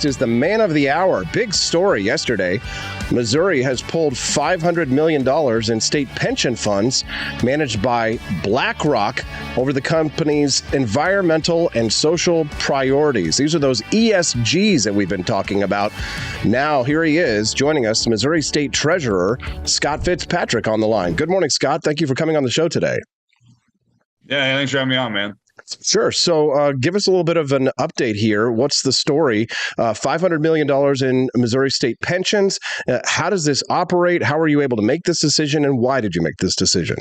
next is the man of the hour. Big story yesterday. Missouri has pulled $500 million in state pension funds managed by BlackRock over the company's environmental and social priorities. These are those ESGs that we've been talking about. Now, here he is joining us, Missouri State Treasurer Scott Fitzpatrick on the line. Good morning, Scott. Thank you for coming on the show today. Yeah, thanks for having me on, man. Sure. So give us a little bit of an update here. What's the story? $500 million in Missouri state pensions. How does this operate? How are you able to make this decision? And why did you make this decision?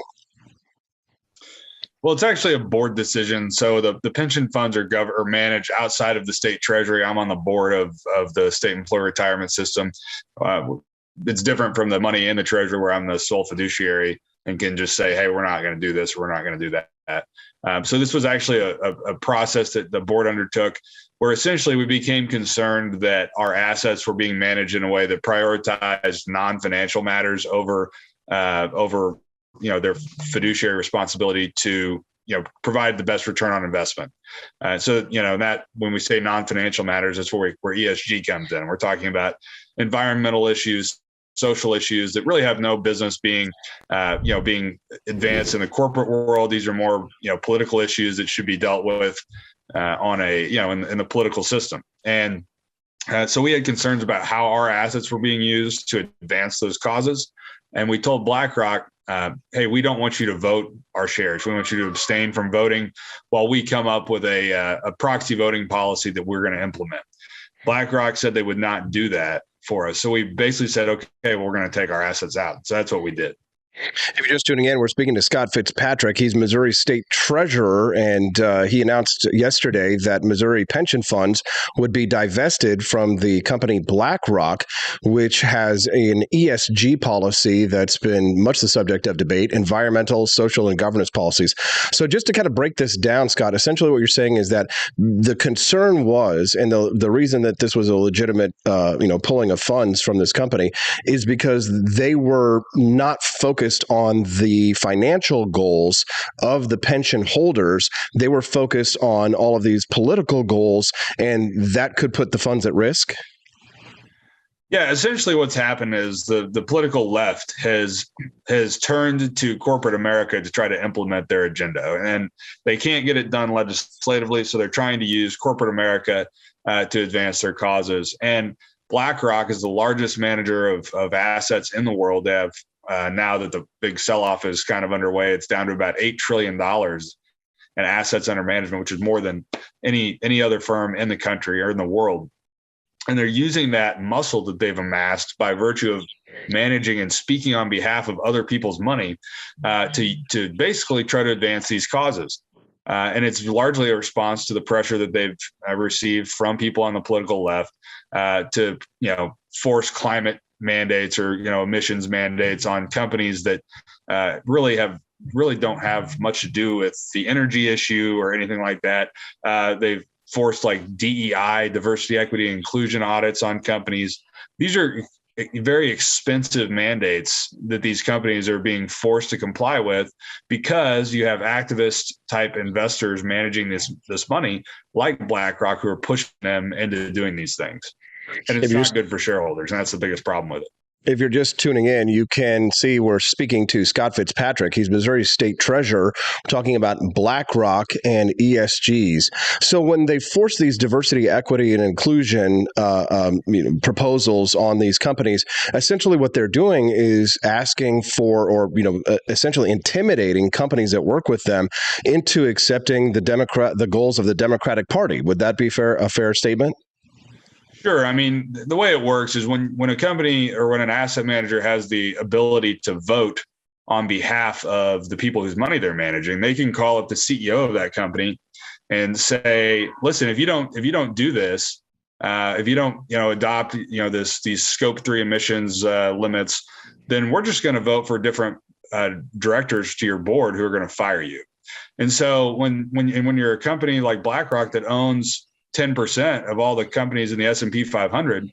Well, it's actually a board decision. So the pension funds are managed outside of the state treasury. I'm on the board of the state employee retirement system. It's different from the money in the treasury where I'm the sole fiduciary and can just say, hey, we're not going to do this. We're not going to do that. So this was actually a process that the board undertook where essentially we became concerned that our assets were being managed in a way that prioritized non-financial matters over their fiduciary responsibility to provide the best return on investment. So that when we say non-financial matters, that's where ESG comes in. We're talking about environmental issues, social issues that really have no business being advanced in the corporate world. These are more, political issues that should be dealt with in the political system. And so we had concerns about how our assets were being used to advance those causes. And we told BlackRock, hey, we don't want you to vote our shares. We want you to abstain from voting while we come up with a proxy voting policy that we're going to implement. BlackRock said they would not do that for us. So we basically said, okay, well, we're going to take our assets out. So that's what we did. If you're just tuning in, we're speaking to Scott Fitzpatrick. He's Missouri State Treasurer, and he announced yesterday that Missouri pension funds would be divested from the company BlackRock, which has an ESG policy that's been much the subject of debate, environmental, social, and governance policies. So just to kind of break this down, Scott, essentially what you're saying is that the concern was, and the reason that this was a legitimate pulling of funds from this company is because they were not focused on the financial goals of the pension holders. They were focused on all of these political goals, and that could put the funds at risk. Yeah, essentially what's happened is the political left has turned to corporate America to try to implement their agenda, and they can't get it done legislatively, so they're trying to use corporate America to advance their causes. And BlackRock is the largest manager of assets in the world. They have now that the big sell-off is kind of underway, it's down to about $8 trillion in assets under management, which is more than any other firm in the country or in the world. And they're using that muscle that they've amassed by virtue of managing and speaking on behalf of other people's money to basically try to advance these causes. And it's largely a response to the pressure that they've received from people on the political left to force climate mandates or emissions mandates on companies that really don't have much to do with the energy issue or anything like that. They've forced like DEI, diversity, equity, inclusion audits on companies. These are very expensive mandates that these companies are being forced to comply with because you have activist type investors managing this money like BlackRock who are pushing them into doing these things. And it's not good for shareholders. And that's the biggest problem with it. If you're just tuning in, you can see we're speaking to Scott Fitzpatrick. He's Missouri State Treasurer, talking about BlackRock and ESGs. So when they force these diversity, equity, and inclusion proposals on these companies, essentially what they're doing is asking for, or essentially intimidating companies that work with them into accepting the goals of the Democratic Party. Would that be a fair statement? Sure. I mean, the way it works is when a company or when an asset manager has the ability to vote on behalf of the people whose money they're managing, they can call up the CEO of that company and say, listen, if you don't do this, if you don't adopt these scope 3 emissions limits, then we're just going to vote for different directors to your board who are going to fire you. And so when you're a company like BlackRock that owns 10% of all the companies in the S&P 500,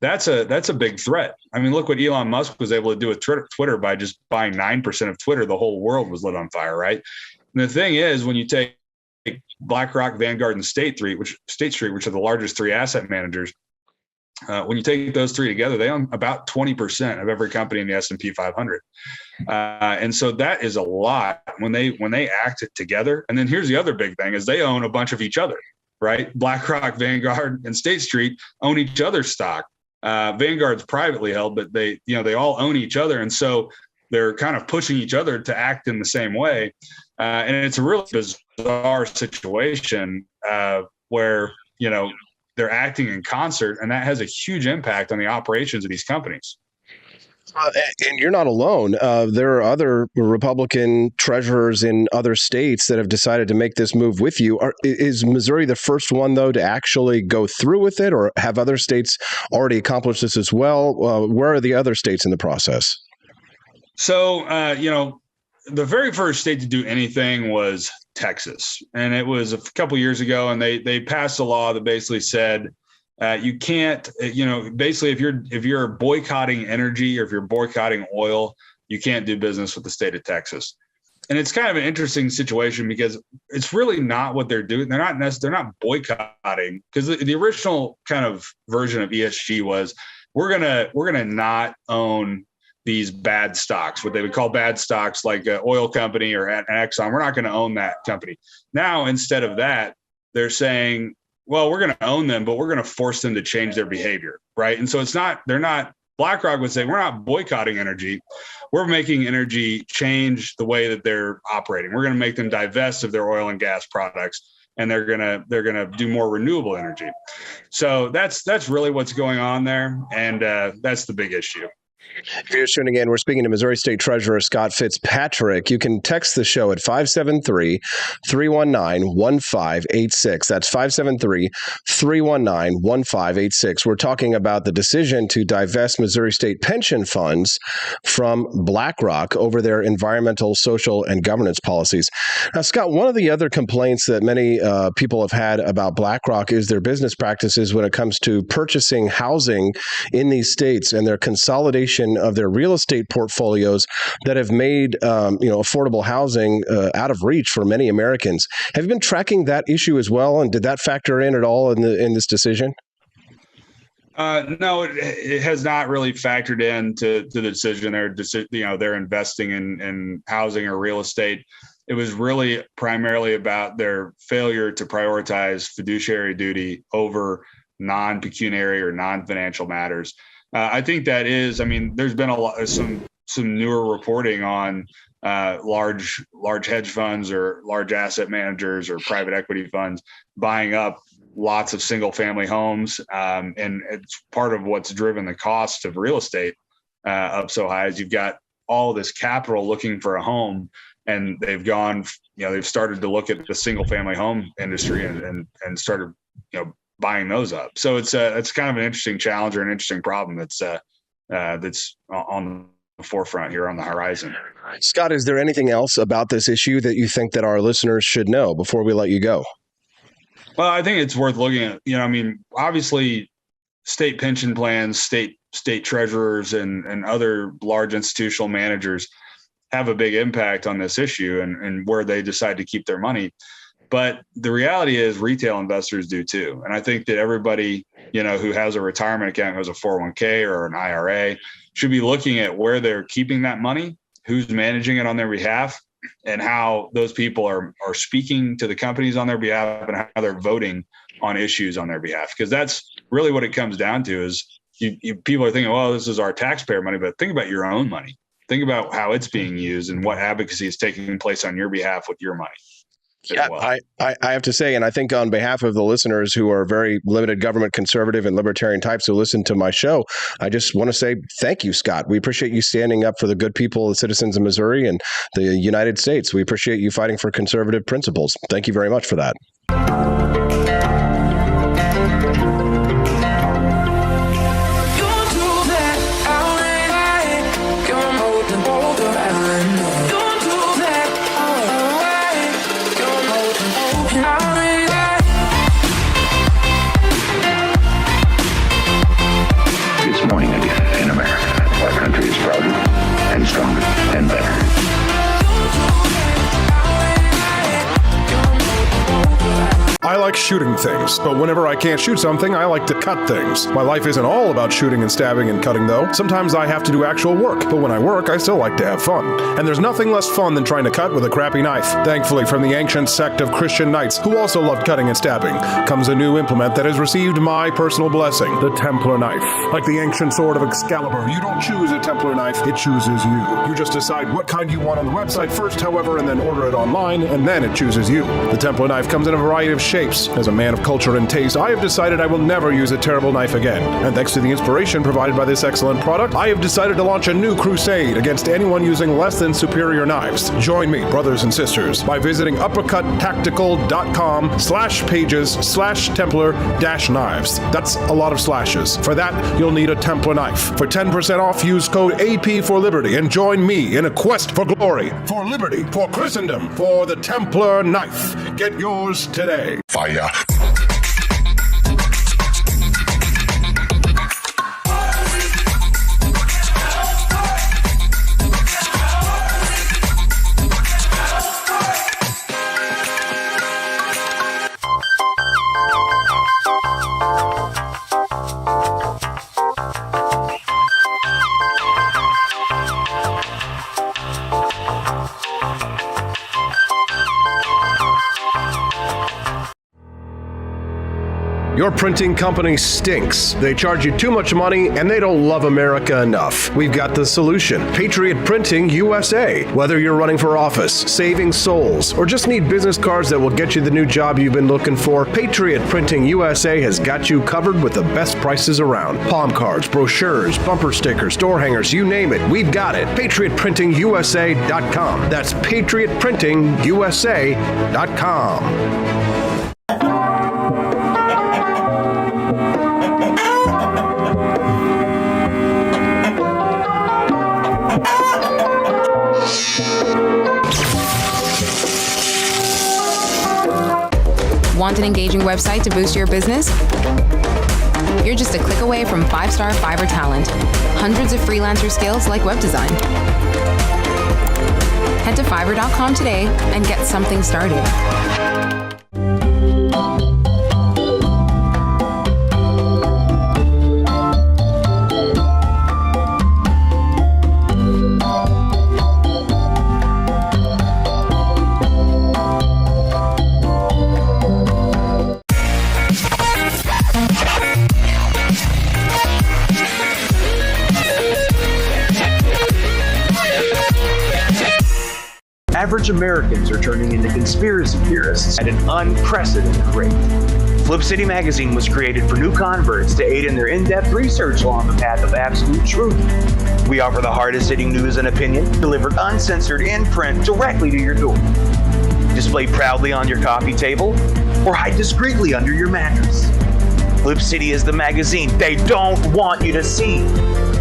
that's a big threat. I mean, look what Elon Musk was able to do with Twitter by just buying 9% of Twitter. The whole world was lit on fire, right? And the thing is, when you take BlackRock, Vanguard, and State Street, which are the largest three asset managers, When you take those three together, they own about 20% of every company in the S&P 500. And so that is a lot when they act it together. And then here's the other big thing is they own a bunch of each other, right? BlackRock, Vanguard, and State Street own each other's stock. Vanguard's privately held, but they all own each other. And so they're kind of pushing each other to act in the same way. And it's a really bizarre situation where, they're acting in concert, and that has a huge impact on the operations of these companies. And you're not alone. There are other Republican treasurers in other states that have decided to make this move with you. Is Missouri the first one, though, to actually go through with it, or have other states already accomplished this as well? Where are the other states in the process? So, the very first state to do anything was Texas, and it was a couple years ago, and they passed a law that basically said you can't, basically if you're boycotting energy or if you're boycotting oil, you can't do business with the state of Texas. And it's kind of an interesting situation because it's really not what they're doing. They're not boycotting, because the original kind of version of ESG was we're gonna not own these bad stocks, what they would call bad stocks, like an oil company or an Exxon. We're not going to own that company. Now, instead of that, they're saying, well, we're going to own them, but we're going to force them to change their behavior, right? And so BlackRock would say, we're not boycotting energy. We're making energy change the way that they're operating. We're going to make them divest of their oil and gas products, and they're going to do more renewable energy. So that's really what's going on there. And that's the big issue. If you're just tuning in, we're speaking to Missouri State Treasurer Scott Fitzpatrick. You can text the show at 573-319-1586. That's 573-319-1586. We're talking about the decision to divest Missouri State pension funds from BlackRock over their environmental, social, and governance policies. Now, Scott, one of the other complaints that many people have had about BlackRock is their business practices when it comes to purchasing housing in these states and their consolidation of their real estate portfolios that have made affordable housing out of reach for many Americans. Have you been tracking that issue as well, and did that factor in at all in this decision? No, it has not really factored into the decision. They're investing in housing or real estate. It was really primarily about their failure to prioritize fiduciary duty over non-pecuniary or non-financial matters. I think that is, there's been some newer reporting on large hedge funds or large asset managers or private equity funds buying up lots of single family homes. And it's part of what's driven the cost of real estate up so high is you've got all this capital looking for a home, and they've started to look at the single family home industry and started, buying those up. So it's kind of an interesting challenge or an interesting problem that's on the forefront here on the horizon. Scott, is there anything else about this issue that you think that our listeners should know before we let you go? Well, I think it's worth looking at. Obviously, state pension plans, state treasurers, and other large institutional managers have a big impact on this issue and where they decide to keep their money. But the reality is retail investors do too. And I think that everybody, who has a retirement account, who has a 401k or an IRA, should be looking at where they're keeping that money, who's managing it on their behalf, and how those people are speaking to the companies on their behalf and how they're voting on issues on their behalf. Because that's really what it comes down to is people are thinking, well, this is our taxpayer money, but think about your own money. Think about how it's being used and what advocacy is taking place on your behalf with your money. Yeah, well, I have to say, and I think on behalf of the listeners who are very limited government conservative and libertarian types who listen to my show, I just want to say thank you, Scott. We appreciate you standing up for the good people, the citizens of Missouri and the United States. We appreciate you fighting for conservative principles. Thank you very much for that. Stronger and better. I like shooting things, but whenever I can't shoot something, I like to cut things. My life isn't all about shooting and stabbing and cutting, though. Sometimes I have to do actual work, but when I work, I still like to have fun. And there's nothing less fun than trying to cut with a crappy knife. Thankfully, from the ancient sect of Christian knights, who also loved cutting and stabbing, comes a new implement that has received my personal blessing, the Templar knife. Like the ancient sword of Excalibur, you don't choose a Templar knife, it chooses you. You just decide what kind you want on the website first, however, and then order it online, and then it chooses you. The Templar knife comes in a variety of shapes. As a man of culture and taste, I have decided I will never use a terrible knife again. And thanks to the inspiration provided by this excellent product, I have decided to launch a new crusade against anyone using less than superior knives. Join me, brothers and sisters, by visiting uppercuttactical.com/pages/Templar-knives. That's a lot of slashes. For that, you'll need a Templar knife. For 10% off, use code AP for Liberty and join me in a quest for glory, for liberty, for Christendom, for the Templar knife. Get yours today. Fire. Your printing company stinks. They charge you too much money and they don't love America enough. We've got the solution. Patriot Printing USA. Whether you're running for office, saving souls, or just need business cards that will get you the new job you've been looking for, Patriot Printing USA has got you covered with the best prices around. Palm cards, brochures, bumper stickers, door hangers, you name it, we've got it. PatriotPrintingUSA.com. That's PatriotPrintingUSA.com. Want an engaging website to boost your business? You're just a click away from 5-star Fiverr talent. Hundreds of freelancer skills like web design. Head to Fiverr.com today and get something started. Average Americans are turning into conspiracy theorists at an unprecedented rate. Flip City Magazine was created for new converts to aid in their in-depth research along the path of absolute truth. We offer the hardest-hitting news and opinion, delivered uncensored in print directly to your door. Display proudly on your coffee table, or hide discreetly under your mattress. Flip City is the magazine they don't want you to see,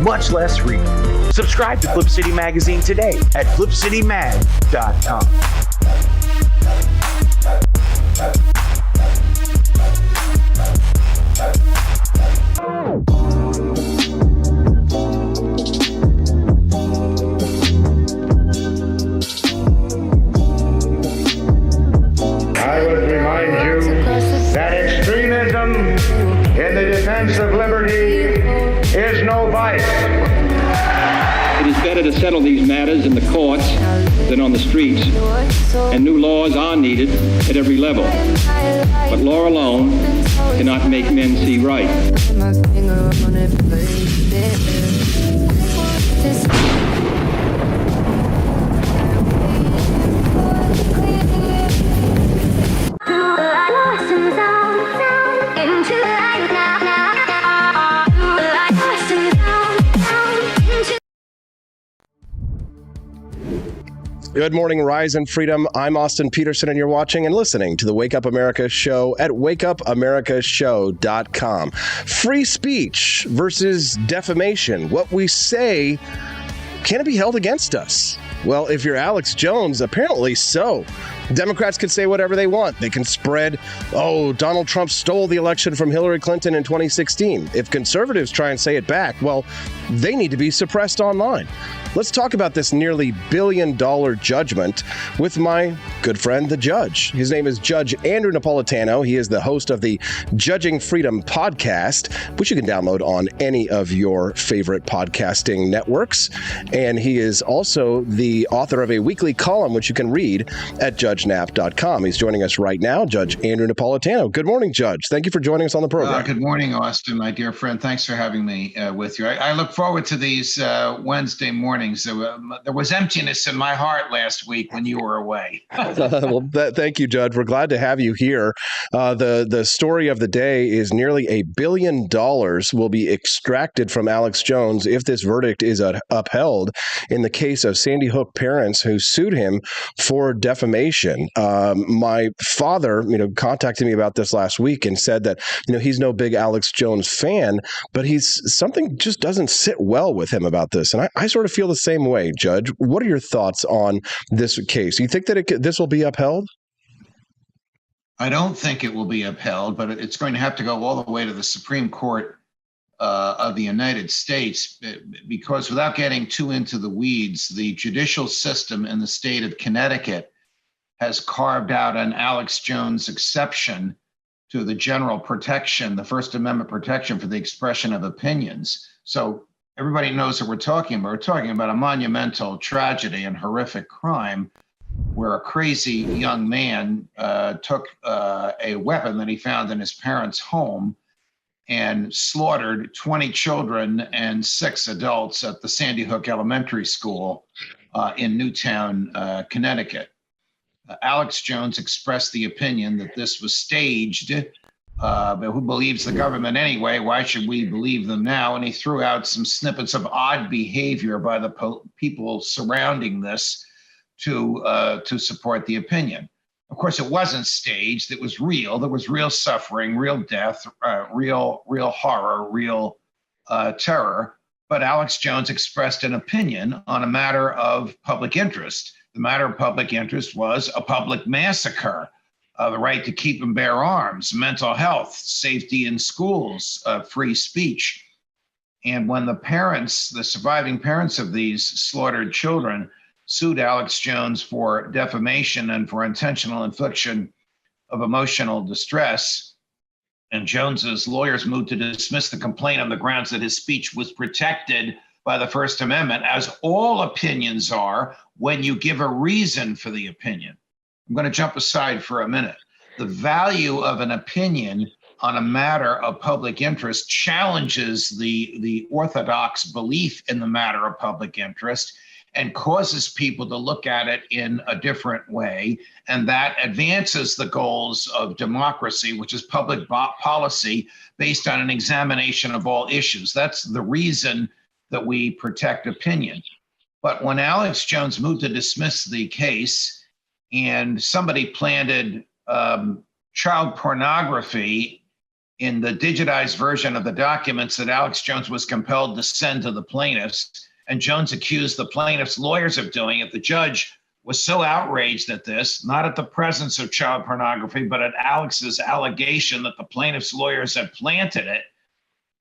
much less read. Subscribe to Flip City Magazine today at flipcitymag.com. I would remind you that extremism in the defense of liberty is no vice. It is better to settle these matters in the courts than on the streets, and new laws are needed at every level. But law alone cannot make men see right. Good morning, Rise and Freedom. I'm Austin Petersen, and you're watching and listening to the Wake Up America show at wakeupAmericaShow.com. Free speech versus defamation. What we say, can it be held against us? Well, if you're Alex Jones, apparently so. Democrats can say whatever they want. They can spread, Donald Trump stole the election from Hillary Clinton in 2016. If conservatives try and say it back, well, they need to be suppressed online. Let's talk about this nearly $1 billion judgment with my good friend, the judge. His name is Judge Andrew Napolitano. He is the host of the Judging Freedom podcast, which you can download on any of your favorite podcasting networks. And he is also the author of a weekly column, which you can read at judgenap.com. He's joining us right now, Judge Andrew Napolitano. Good morning, Judge. Thank you for joining us on the program. Good morning, Austin, my dear friend. Thanks for having me with you. I look forward to these Wednesday mornings. There was emptiness in my heart last week when you were away. Thank you, Judge. We're glad to have you here. The story of the day is nearly $1 billion will be extracted from Alex Jones if this verdict is upheld in the case of Sandy Hook parents who sued him for defamation. My father, contacted me about this last week and said that, he's no big Alex Jones fan, but something just doesn't sit well with him about this. And I sort of feel the same way, Judge. What are your thoughts on this case? You think that this will be upheld? I don't think it will be upheld, but it's going to have to go all the way to the Supreme Court of the United States, because without getting too into the weeds, the judicial system in the state of Connecticut has carved out an Alex Jones exception to the general protection, the First Amendment protection for the expression of opinions. So everybody knows what we're talking about. We're talking about a monumental tragedy and horrific crime where a crazy young man took a weapon that he found in his parents' home and slaughtered 20 children and 6 adults at the Sandy Hook Elementary School in Newtown, Connecticut. Alex Jones expressed the opinion that this was staged. But who believes the government anyway? Why should we believe them now? And he threw out some snippets of odd behavior by the people surrounding this to support the opinion. Of course, it wasn't staged. It was real. There was real suffering, real death, real horror, real terror. But Alex Jones expressed an opinion on a matter of public interest. The matter of public interest was a public massacre. The right to keep and bear arms, mental health, safety in schools, free speech. And when the surviving parents of these slaughtered children sued Alex Jones for defamation and for intentional infliction of emotional distress, and Jones's lawyers moved to dismiss the complaint on the grounds that his speech was protected by the First Amendment, as all opinions are when you give a reason for the opinion. I'm going to jump aside for a minute. The value of an opinion on a matter of public interest challenges the orthodox belief in the matter of public interest and causes people to look at it in a different way. And that advances the goals of democracy, which is public policy based on an examination of all issues. That's the reason that we protect opinion. But when Alex Jones moved to dismiss the case, and somebody planted child pornography in the digitized version of the documents that Alex Jones was compelled to send to the plaintiffs, and Jones accused the plaintiffs' lawyers of doing it. The judge was so outraged at this, not at the presence of child pornography, but at Alex's allegation that the plaintiffs' lawyers had planted it,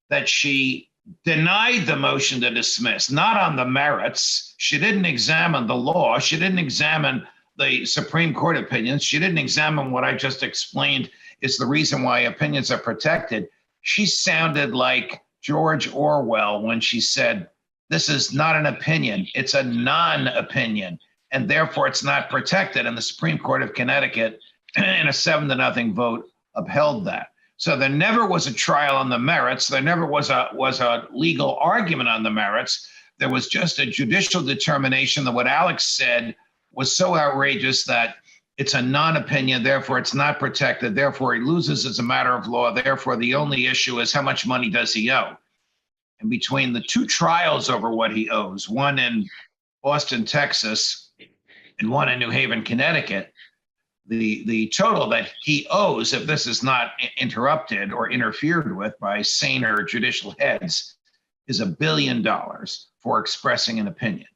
that she denied the motion to dismiss, not on the merits. She didn't examine the law. She didn't examine the Supreme Court opinions. She didn't examine what I just explained is the reason why opinions are protected. She sounded like George Orwell when she said, this is not an opinion, it's a non-opinion, and therefore it's not protected. And the Supreme Court of Connecticut, in a 7-0 vote, upheld that. So there never was a trial on the merits. There never was a legal argument on the merits. There was just a judicial determination that what Alex said was so outrageous that it's a non-opinion, therefore it's not protected, therefore he loses as a matter of law, therefore the only issue is how much money does he owe? And between the 2 trials over what he owes, one in Austin, Texas, and one in New Haven, Connecticut, the total that he owes, if this is not interrupted or interfered with by saner judicial heads, is $1 billion for expressing an opinion.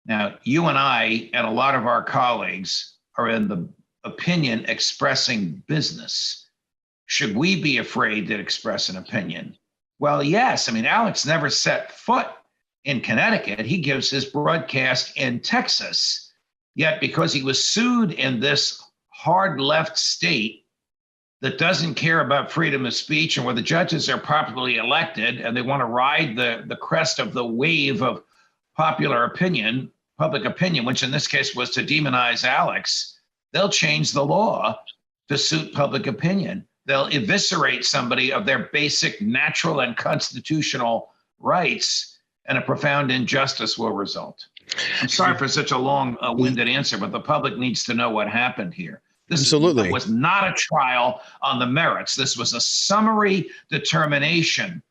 Now, you and I and a lot of our colleagues are in the opinion expressing business. Should we be afraid to express an opinion? Well, yes. I mean, Alex never set foot in Connecticut. He gives his broadcast in Texas. Yet, because he was sued in this hard left state that doesn't care about freedom of speech and where the judges are popularly elected and they want to ride the crest of the wave of popular opinion, public opinion, which in this case was to demonize Alex, they'll change the law to suit public opinion. They'll eviscerate somebody of their basic natural and constitutional rights, and a profound injustice will result. I'm sorry for such a long-winded answer, but the public needs to know what happened here. This was not a trial on the merits. This was a summary determination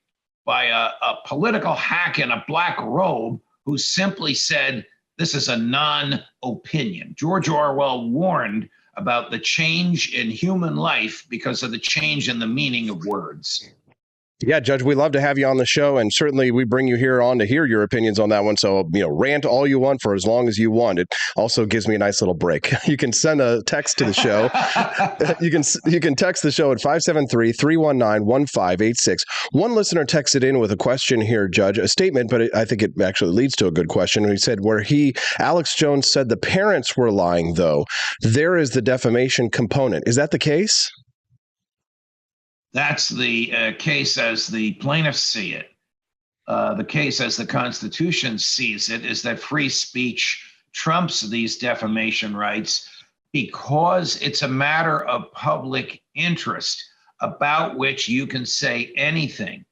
by a political hack in a black robe who simply said, this is a non-opinion. George Orwell warned about the change in human life because of the change in the meaning of words. Yeah, Judge, we love to have you on the show, and certainly we bring you here on to hear your opinions on that one. So, rant all you want for as long as you want. It also gives me a nice little break. You can send a text to the show. You can text the show at 573-319-1586. One listener texted in with a question here, Judge, a statement, but I think it actually leads to a good question. He said Alex Jones said the parents were lying, though. There is the defamation component. Is that the case? That's the case as the plaintiffs see it. The case as the Constitution sees it is that free speech trumps these defamation rights because it's a matter of public interest about which you can say anything.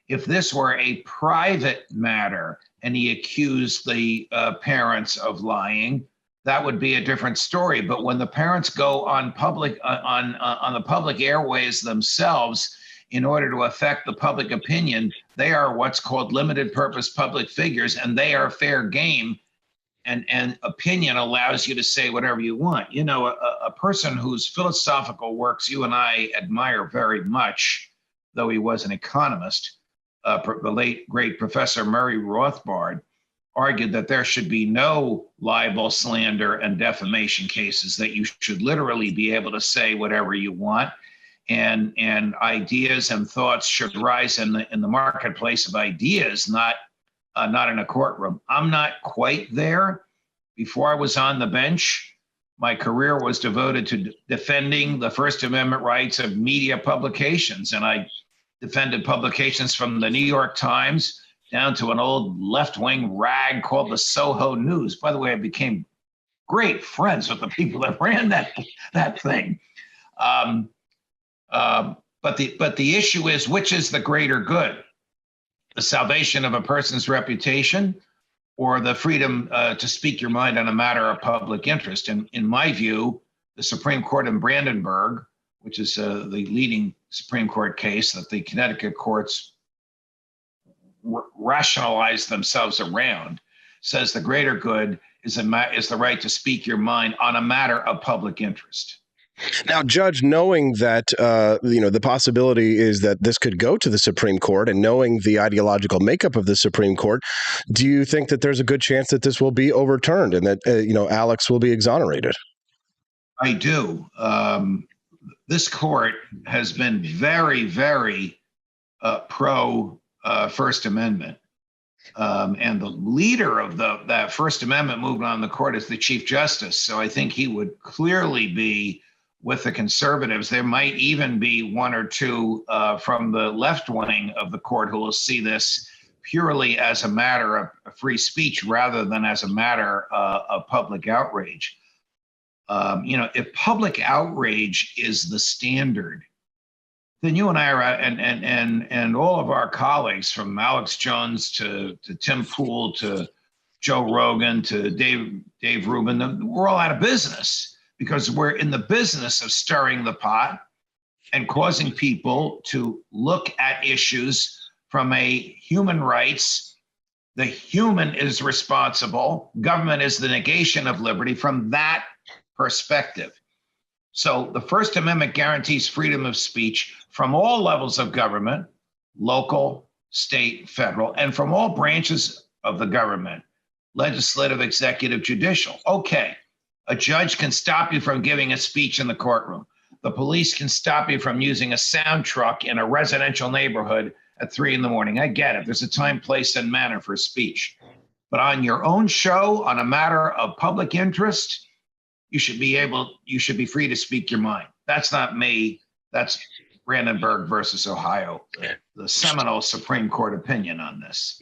If this were a private matter and he accused the parents of lying, that would be a different story. But when the parents go on public on the public airways themselves in order to affect the public opinion, they are what's called limited purpose public figures, and they are fair game. And opinion allows you to say whatever you want. A person whose philosophical works you and I admire very much, though he was an economist, the late great Professor Murray Rothbard, argued that there should be no libel, slander, and defamation cases, that you should literally be able to say whatever you want, and ideas and thoughts should rise in the marketplace of ideas, not in a courtroom. I'm not quite there. Before I was on the bench, my career was devoted to defending the First Amendment rights of media publications, and I defended publications from the New York Times down to an old left-wing rag called the Soho News. By the way, I became great friends with the people that ran that thing. But the issue is, which is the greater good? The salvation of a person's reputation, or the freedom to speak your mind on a matter of public interest? And in my view, the Supreme Court in Brandenburg, which is the leading Supreme Court case that the Connecticut courts rationalize themselves around, says the greater good is the right to speak your mind on a matter of public interest. Now, Judge, knowing that the possibility is that this could go to the Supreme Court, and knowing the ideological makeup of the Supreme Court, do you think that there's a good chance that this will be overturned and that Alex will be exonerated? I do. This court has been very, very pro First Amendment. And the leader of that First Amendment movement on the court is the Chief Justice. So I think he would clearly be with the conservatives. There might even be one or two from the left wing of the court who will see this purely as a matter of free speech rather than as a matter of public outrage. If public outrage is the standard, then you and I are, and all of our colleagues, from Alex Jones to Tim Pool to Joe Rogan to Dave Rubin, we're all out of business, because we're in the business of stirring the pot and causing people to look at issues from a human rights. The human is responsible. Government is the negation of liberty from that perspective. So the First Amendment guarantees freedom of speech from all levels of government, local, state, federal, and from all branches of the government. legislative, executive, judicial. Okay, a judge can stop you from giving a speech in the courtroom. The police can stop you from using a sound truck in a residential neighborhood at 3 a.m. I get it. There's a time, place, and manner for speech. But on your own show, on a matter of public interest, you should be free to speak your mind. That's not me. That's Brandenburg versus Ohio, the seminal Supreme Court opinion on this.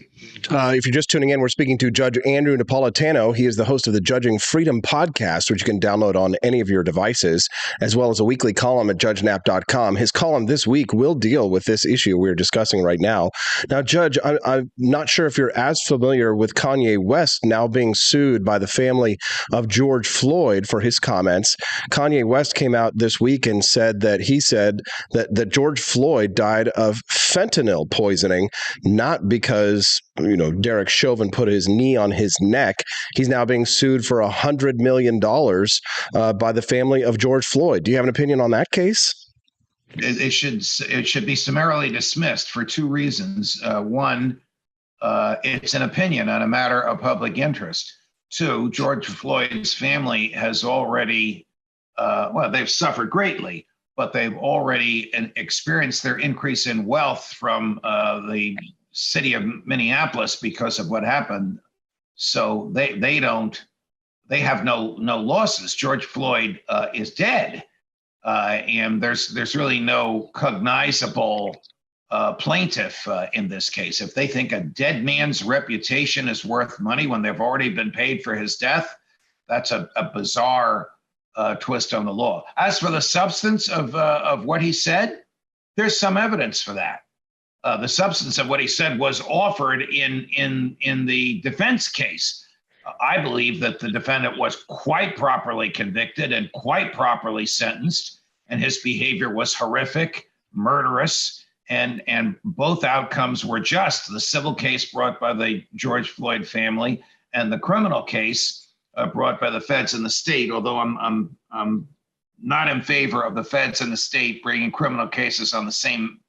If you're just tuning in, we're speaking to Judge Andrew Napolitano. He is the host of the Judging Freedom podcast, which you can download on any of your devices, as well as a weekly column at judgenap.com. His column this week will deal with this issue we're discussing right now. Now, Judge, I'm not sure if you're as familiar with Kanye West now being sued by the family of George Floyd for his comments. Kanye West came out this week and said that that George Floyd died of fentanyl poisoning, not because, Derek Chauvin put his knee on his neck. He's now being sued for $100 million by the family of George Floyd. Do you have an opinion on that case? It should be summarily dismissed for two reasons. One, it's an opinion on a matter of public interest. Two, George Floyd's family has already, they've suffered greatly, but they've already experienced their increase in wealth from the city of Minneapolis because of what happened. So they have no losses. George Floyd is dead, and there's really no cognizable plaintiff in this case. If they think a dead man's reputation is worth money when they've already been paid for his death, that's a bizarre twist on the law. As for the substance of what he said, there's some evidence for that. The substance of what he said was offered in the defense case. I believe that the defendant was quite properly convicted and quite properly sentenced, and his behavior was horrific, murderous, and both outcomes were just. The civil case brought by the George Floyd family and the criminal case brought by the feds and the state, although I'm not in favor of the feds and the state bringing criminal cases on the same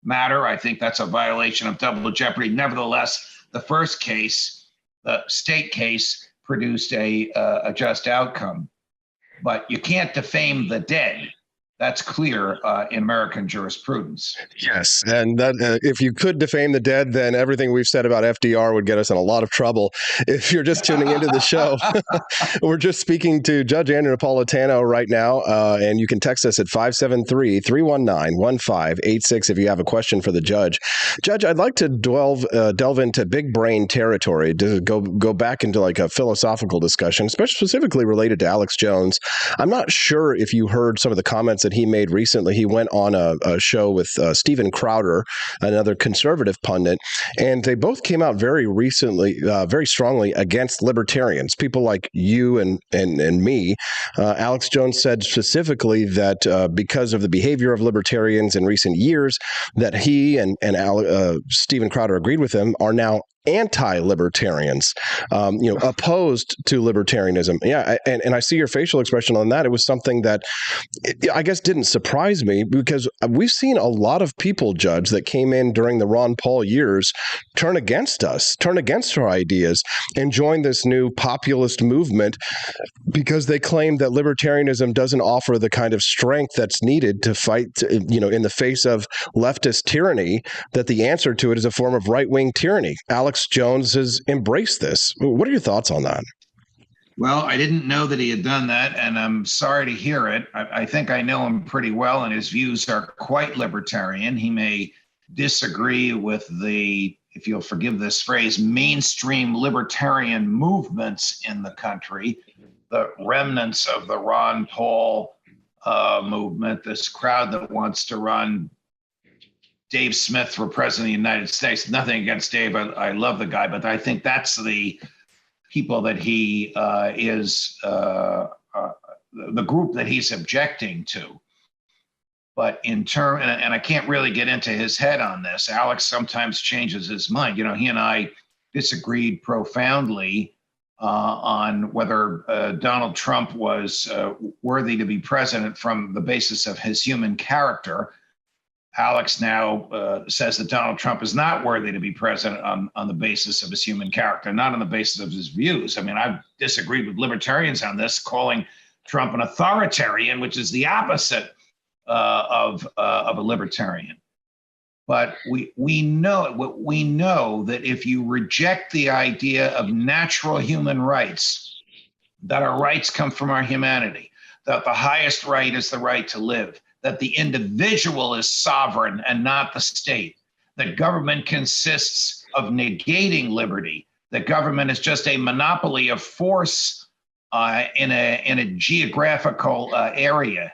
matter. I think that's a violation of double jeopardy. Nevertheless, the first case, the state case, produced a just outcome. But you can't defame the dead. That's clear in American jurisprudence. Yes, and that if you could defame the dead, then everything we've said about FDR would get us in a lot of trouble. If you're just tuning into the show, we're just speaking to Judge Andrew Napolitano right now, and you can text us at 573-319-1586 if you have a question for the judge. Judge, I'd like to delve into big brain territory, to go back into like a philosophical discussion, specifically related to Alex Jones. I'm not sure if you heard some of the comments that he made recently. He went on a show with Steven Crowder, another conservative pundit, and they both came out very recently, very strongly against libertarians, people like you and me. Alex Jones said specifically that because of the behavior of libertarians in recent years, that he and Steven Crowder agreed with him, are now anti-libertarians, opposed to libertarianism. Yeah, and I see your facial expression on that. It was something that I guess didn't surprise me, because we've seen a lot of people, Judge, that came in during the Ron Paul years turn against us, turn against our ideas, and join this new populist movement because they claim that libertarianism doesn't offer the kind of strength that's needed to fight, in the face of leftist tyranny, that the answer to it is a form of right-wing tyranny. Alex Jones has embraced this. What are your thoughts on that? Well, I didn't know that he had done that, and I'm sorry to hear it. I think I know him pretty well, and his views are quite libertarian. He may disagree with the, if you'll forgive this phrase, mainstream libertarian movements in the country, the remnants of the Ron Paul movement, this crowd that wants to run Dave Smith for president of the United States. Nothing against Dave. I love the guy, but I think that's the people that he is the group that he's objecting to. But in turn, and I can't really get into his head on this. Alex sometimes changes his mind. He and I disagreed profoundly on whether Donald Trump was worthy to be president from the basis of his human character. Alex now says that Donald Trump is not worthy to be president on the basis of his human character, not on the basis of his views. I mean, I've disagreed with libertarians on this, calling Trump an authoritarian, which is the opposite of a libertarian. But we know that if you reject the idea of natural human rights, that our rights come from our humanity, that the highest right is the right to live, that the individual is sovereign and not the state, that government consists of negating liberty, that government is just a monopoly of force in a geographical area.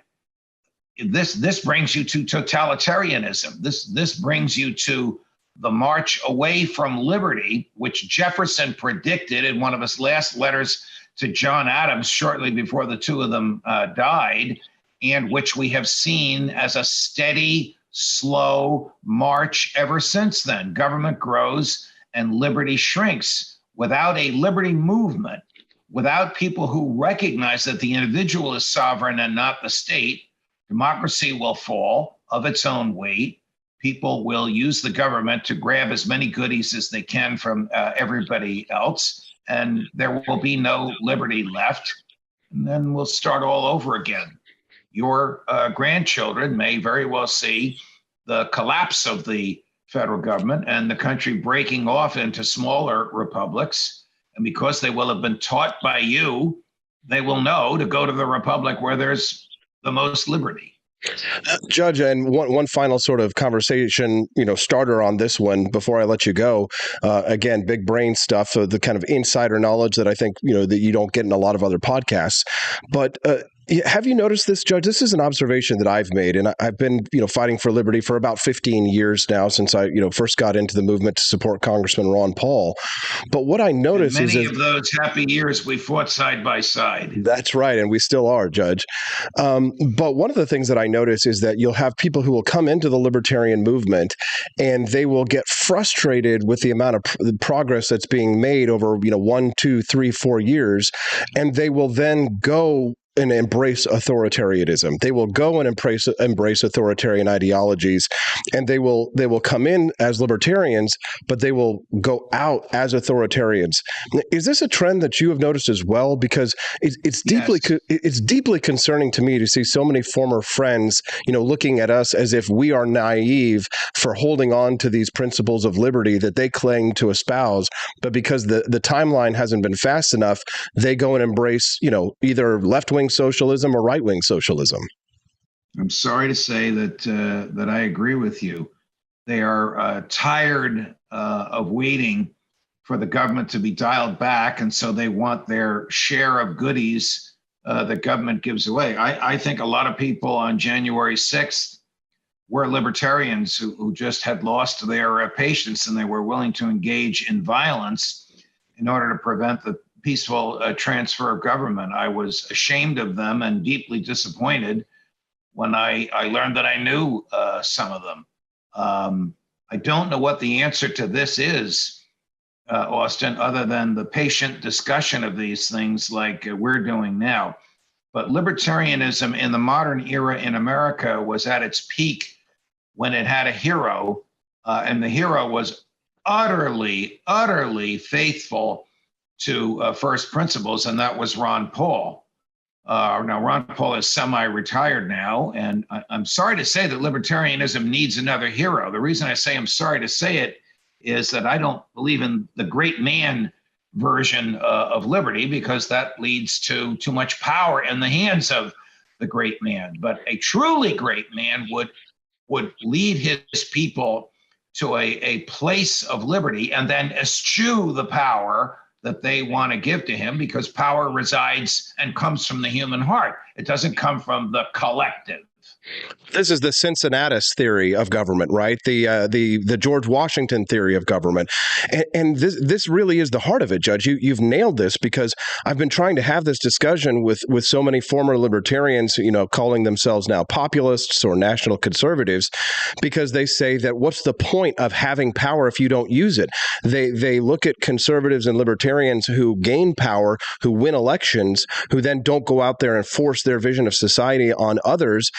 This brings you to totalitarianism. This brings you to the march away from liberty, which Jefferson predicted in one of his last letters to John Adams shortly before the two of them died, and which we have seen as a steady, slow march ever since then. Government grows and liberty shrinks. Without a liberty movement, without people who recognize that the individual is sovereign and not the state, democracy will fall of its own weight. People will use the government to grab as many goodies as they can from everybody else, and there will be no liberty left. And then we'll start all over again. Your grandchildren may very well see the collapse of the federal government and the country breaking off into smaller republics. And because they will have been taught by you, they will know to go to the republic where there's the most liberty. Judge, and one final sort of conversation, starter on this one before I let you go. Again, big brain stuff, the kind of insider knowledge that I think, that you don't get in a lot of other podcasts. But have you noticed this, Judge? This is an observation that I've made, and I've been, fighting for liberty for about 15 years now, since I, first got into the movement to support Congressman Ron Paul. But what I notice is many of those happy years we fought side by side. That's right, and we still are, Judge. But one of the things that I notice is that you'll have people who will come into the libertarian movement, and they will get frustrated with the amount of progress that's being made over, 1, 2, 3, 4 years, and they will then go and embrace authoritarianism. They will go and embrace authoritarian ideologies, and they will come in as libertarians, but they will go out as authoritarians. Is this a trend that you have noticed as well? Because it's deeply concerning to me to see so many former friends, looking at us as if we are naive for holding on to these principles of liberty that they claim to espouse, but because the timeline hasn't been fast enough, they go and embrace, either left-wing socialism or right-wing socialism. I'm sorry to say that I agree with you. They are tired of waiting for the government to be dialed back, and so they want their share of goodies that government gives away. I think a lot of people on January 6th were libertarians who just had lost their patience, and they were willing to engage in violence in order to prevent the peaceful transfer of government. I was ashamed of them and deeply disappointed when I learned that I knew some of them. I don't know what the answer to this is, Austin, other than the patient discussion of these things like we're doing now. But libertarianism in the modern era in America was at its peak when it had a hero, and the hero was utterly, utterly faithful to first principles, and that was Ron Paul. Now, Ron Paul is semi-retired now, and I'm sorry to say that libertarianism needs another hero. The reason I say I'm sorry to say it is that I don't believe in the great man version of liberty, because that leads to too much power in the hands of the great man. But a truly great man would lead his people to a place of liberty and then eschew the power that they want to give to him, because power resides and comes from the human heart. It doesn't come from the collective. This is the Cincinnatus theory of government, right? The George Washington theory of government, and this really is the heart of it, Judge. You've nailed this, because I've been trying to have this discussion with so many former libertarians, calling themselves now populists or national conservatives, because they say that what's the point of having power if you don't use it? They look at conservatives and libertarians who gain power, who win elections, who then don't go out there and force their vision of society on others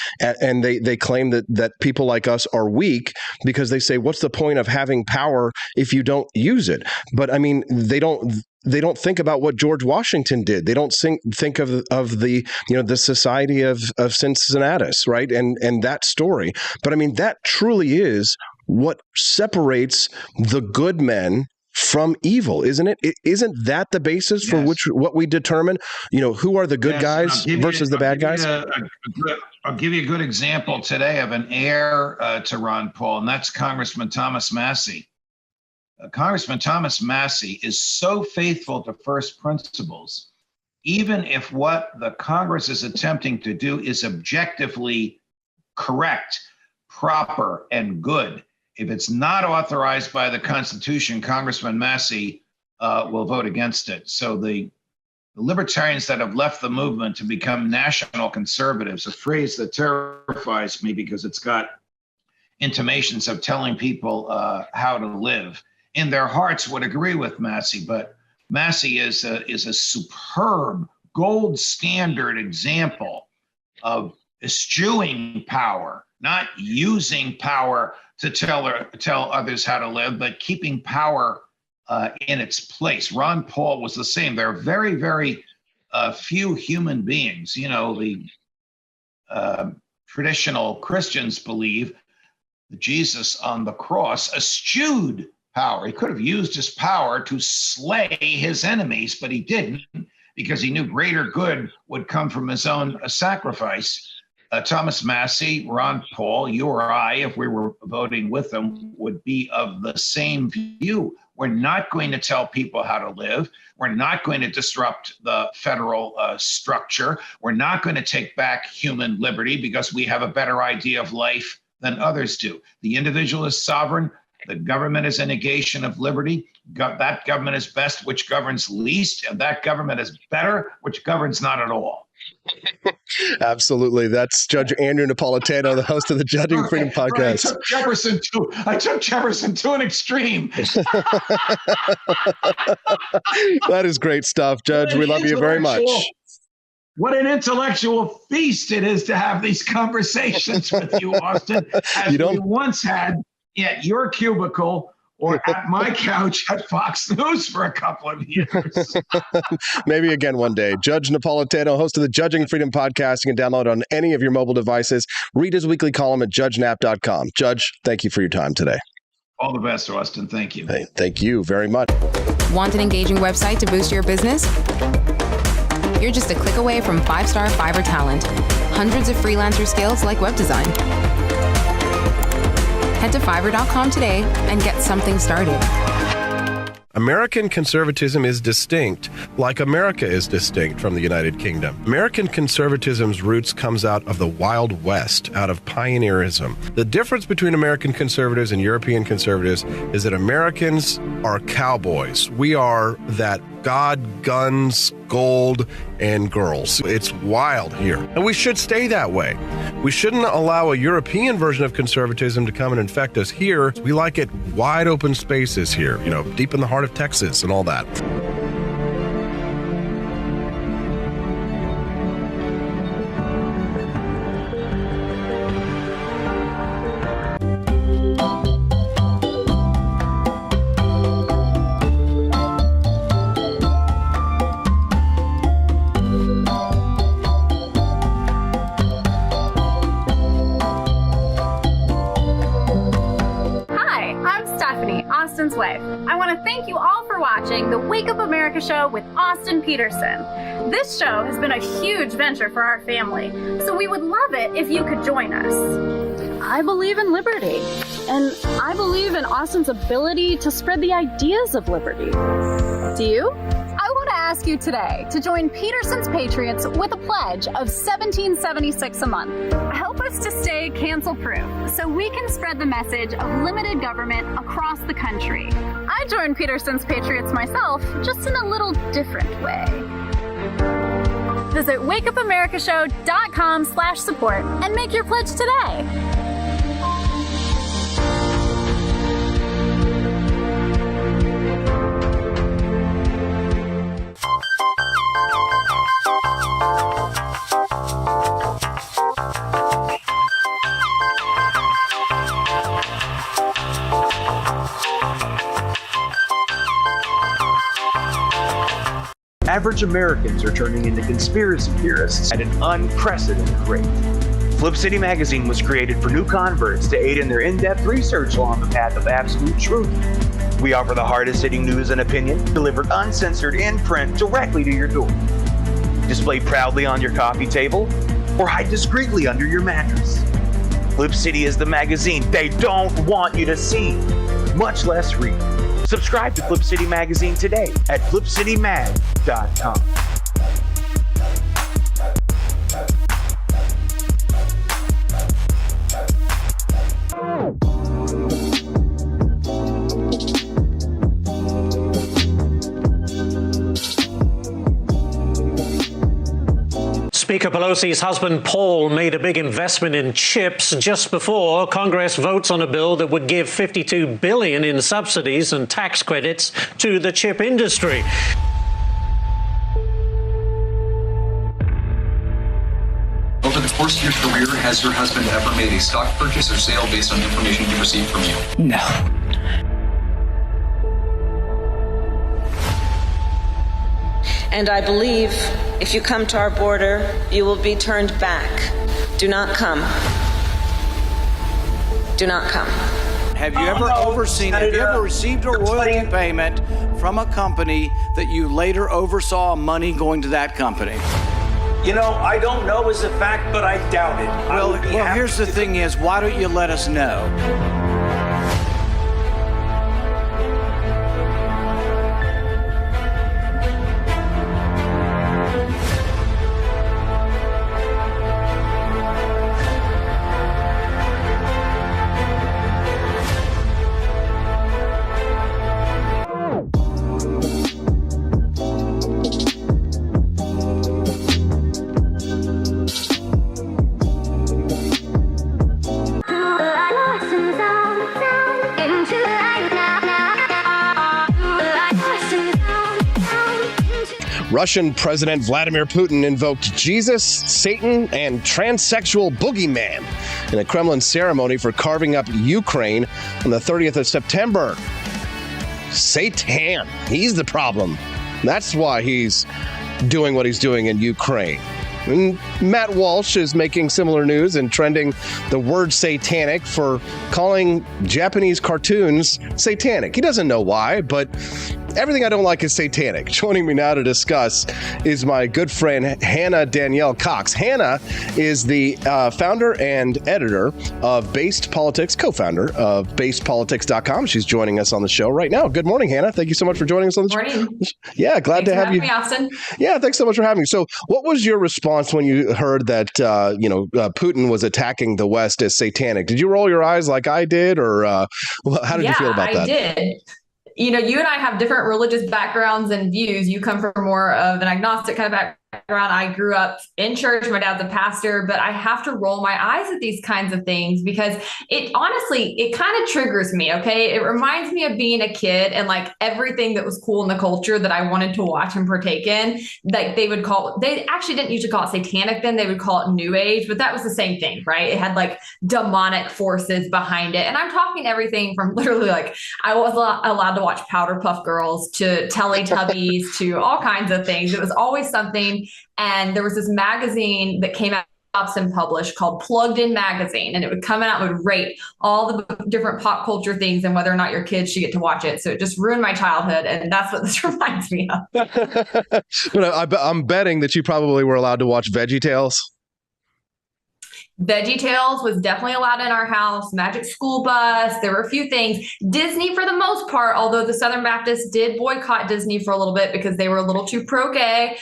and they claim that people like us are weak because they say, what's the point of having power if you don't use it? But I mean, they don't think about what George Washington did. They don't think of the the Society of Cincinnatus, right? And that story. But I mean, that truly is what separates the good men from evil, isn't it? Isn't that the basis for what we determine? Who are the good guys versus the bad guys? I'll give you a good example today of an heir to Ron Paul, and that's Congressman Thomas Massey. Congressman Thomas Massey is so faithful to first principles, even if what the Congress is attempting to do is objectively correct, proper, and good. If it's not authorized by the Constitution, Congressman Massey will vote against it. So the libertarians that have left the movement to become national conservatives, a phrase that terrifies me because it's got intimations of telling people how to live, in their hearts would agree with Massey, but Massey is a superb gold standard example of eschewing power, not using power to tell others how to live, but keeping power in its place. Ron Paul was the same. There are very, very few human beings. The traditional Christians believe that Jesus on the cross eschewed power. He could have used his power to slay his enemies, but he didn't because he knew greater good would come from his own sacrifice. Thomas Massey, Ron Paul, you or I, if we were voting with them, would be of the same view. We're not going to tell people how to live. We're not going to disrupt the federal structure. We're not going to take back human liberty because we have a better idea of life than others do. The individual is sovereign. The government is a negation of liberty. That government is best, which governs least, and that government is better, which governs not at all. Absolutely. That's Judge Andrew Napolitano, the host of the Judging Freedom Podcast. I took Jefferson to an extreme. That is great stuff, Judge. We love you very much. What an intellectual feast it is to have these conversations with you, Austin, as we once had at your cubicle or at my couch at Fox News for a couple of years. Maybe again one day. Judge Napolitano, host of the Judging Freedom Podcast. You can download on any of your mobile devices. Read his weekly column at judgenap.com. Judge, thank you for your time today. All the best, Austin. Thank you. Hey, thank you very much. Want an engaging website to boost your business? You're just a click away from 5-star Fiverr talent. Hundreds of freelancer skills like web design. Head to Fiverr.com today and get something started. American conservatism is distinct, like America is distinct from the United Kingdom. American conservatism's roots comes out of the Wild West, out of pioneerism. The difference between American conservatives and European conservatives is that Americans are cowboys. We are that God, guns, gold, and girls. It's wild here. And we should stay that way. We shouldn't allow a European version of conservatism to come and infect us here. We like it wide open spaces here, deep in the heart of Texas and all that. Austin's wife. I want to thank you all for watching the Wake Up America show with Austin Petersen. This show has been a huge venture for our family, so we would love it if you could join us. I believe in liberty, and I believe in Austin's ability to spread the ideas of liberty. Do you? I want to ask you today to join Petersen's Patriots with a pledge of $17.76 a month. Help us to stay cancel-proof so we can spread the message of limited government across the country. I joined Petersen's Patriots myself, just in a little different way. Visit wakeupAmericaShow.com/support and make your pledge today. Average Americans are turning into conspiracy theorists at an unprecedented rate. Flip City Magazine was created for new converts to aid in their in-depth research along the path of absolute truth. We offer the hardest-hitting news and opinion delivered uncensored in print directly to your door. Display proudly on your coffee table or hide discreetly under your mattress. Flip City is the magazine they don't want you to see, much less read. Subscribe to Flip City Magazine today at flipcitymag.com. Speaker Pelosi's husband, Paul, made a big investment in chips just before Congress votes on a bill that would give $52 billion in subsidies and tax credits to the chip industry. Over the course of your career, has your husband ever made a stock purchase or sale based on information he received from you? No. And I believe if you come to our border, you will be turned back. Do not come. Do not come. Have you ever received a royalty payment from a company that you later oversaw money going to that company? You know, I don't know as a fact, but I doubt it. Well, here's the thing is, why don't you let us know? Russian President Vladimir Putin invoked Jesus, Satan, and transsexual boogeyman in a Kremlin ceremony for carving up Ukraine on the 30th of September. Satan, he's the problem. That's why he's doing what he's doing in Ukraine. And Matt Walsh is making similar news and trending the word satanic for calling Japanese cartoons satanic. He doesn't know why, but everything I don't like is satanic. Joining me now to discuss is my good friend Hannah Danielle Cox. Hannah is the founder and editor of Based Politics, co-founder of BasedPolitics.com. She's joining us on the show right now. Good morning, Hannah. Thank you so much for joining us on the show. Morning. Yeah, glad to have you. Me, Austin. Yeah, thanks so much for having me. So what was your response when you heard that, Putin was attacking the West as satanic? Did you roll your eyes like I did, or how did you feel about that? Yeah, I did. You know, you and I have different religious backgrounds and views. You come from more of an agnostic kind of background. I grew up in church. My dad's a pastor, but I have to roll my eyes at these kinds of things because it kind of triggers me. Okay. It reminds me of being a kid and like everything that was cool in the culture that I wanted to watch and partake in. Like they actually didn't usually call it satanic then, they would call it new age, but that was the same thing, right? It had like demonic forces behind it. And I'm talking everything from literally like, I was allowed to watch Powderpuff Girls to Teletubbies to all kinds of things. It was always something. And there was this magazine that came out and published called Plugged In Magazine, and it would come out and would rate all the different pop culture things and whether or not your kids should get to watch it. So it just ruined my childhood, and that's what this reminds me of. But I'm betting that you probably were allowed to watch VeggieTales. VeggieTales was definitely allowed in our house. Magic School Bus. There were a few things. Disney for the most part, although the Southern Baptists did boycott Disney for a little bit because they were a little too pro-gay.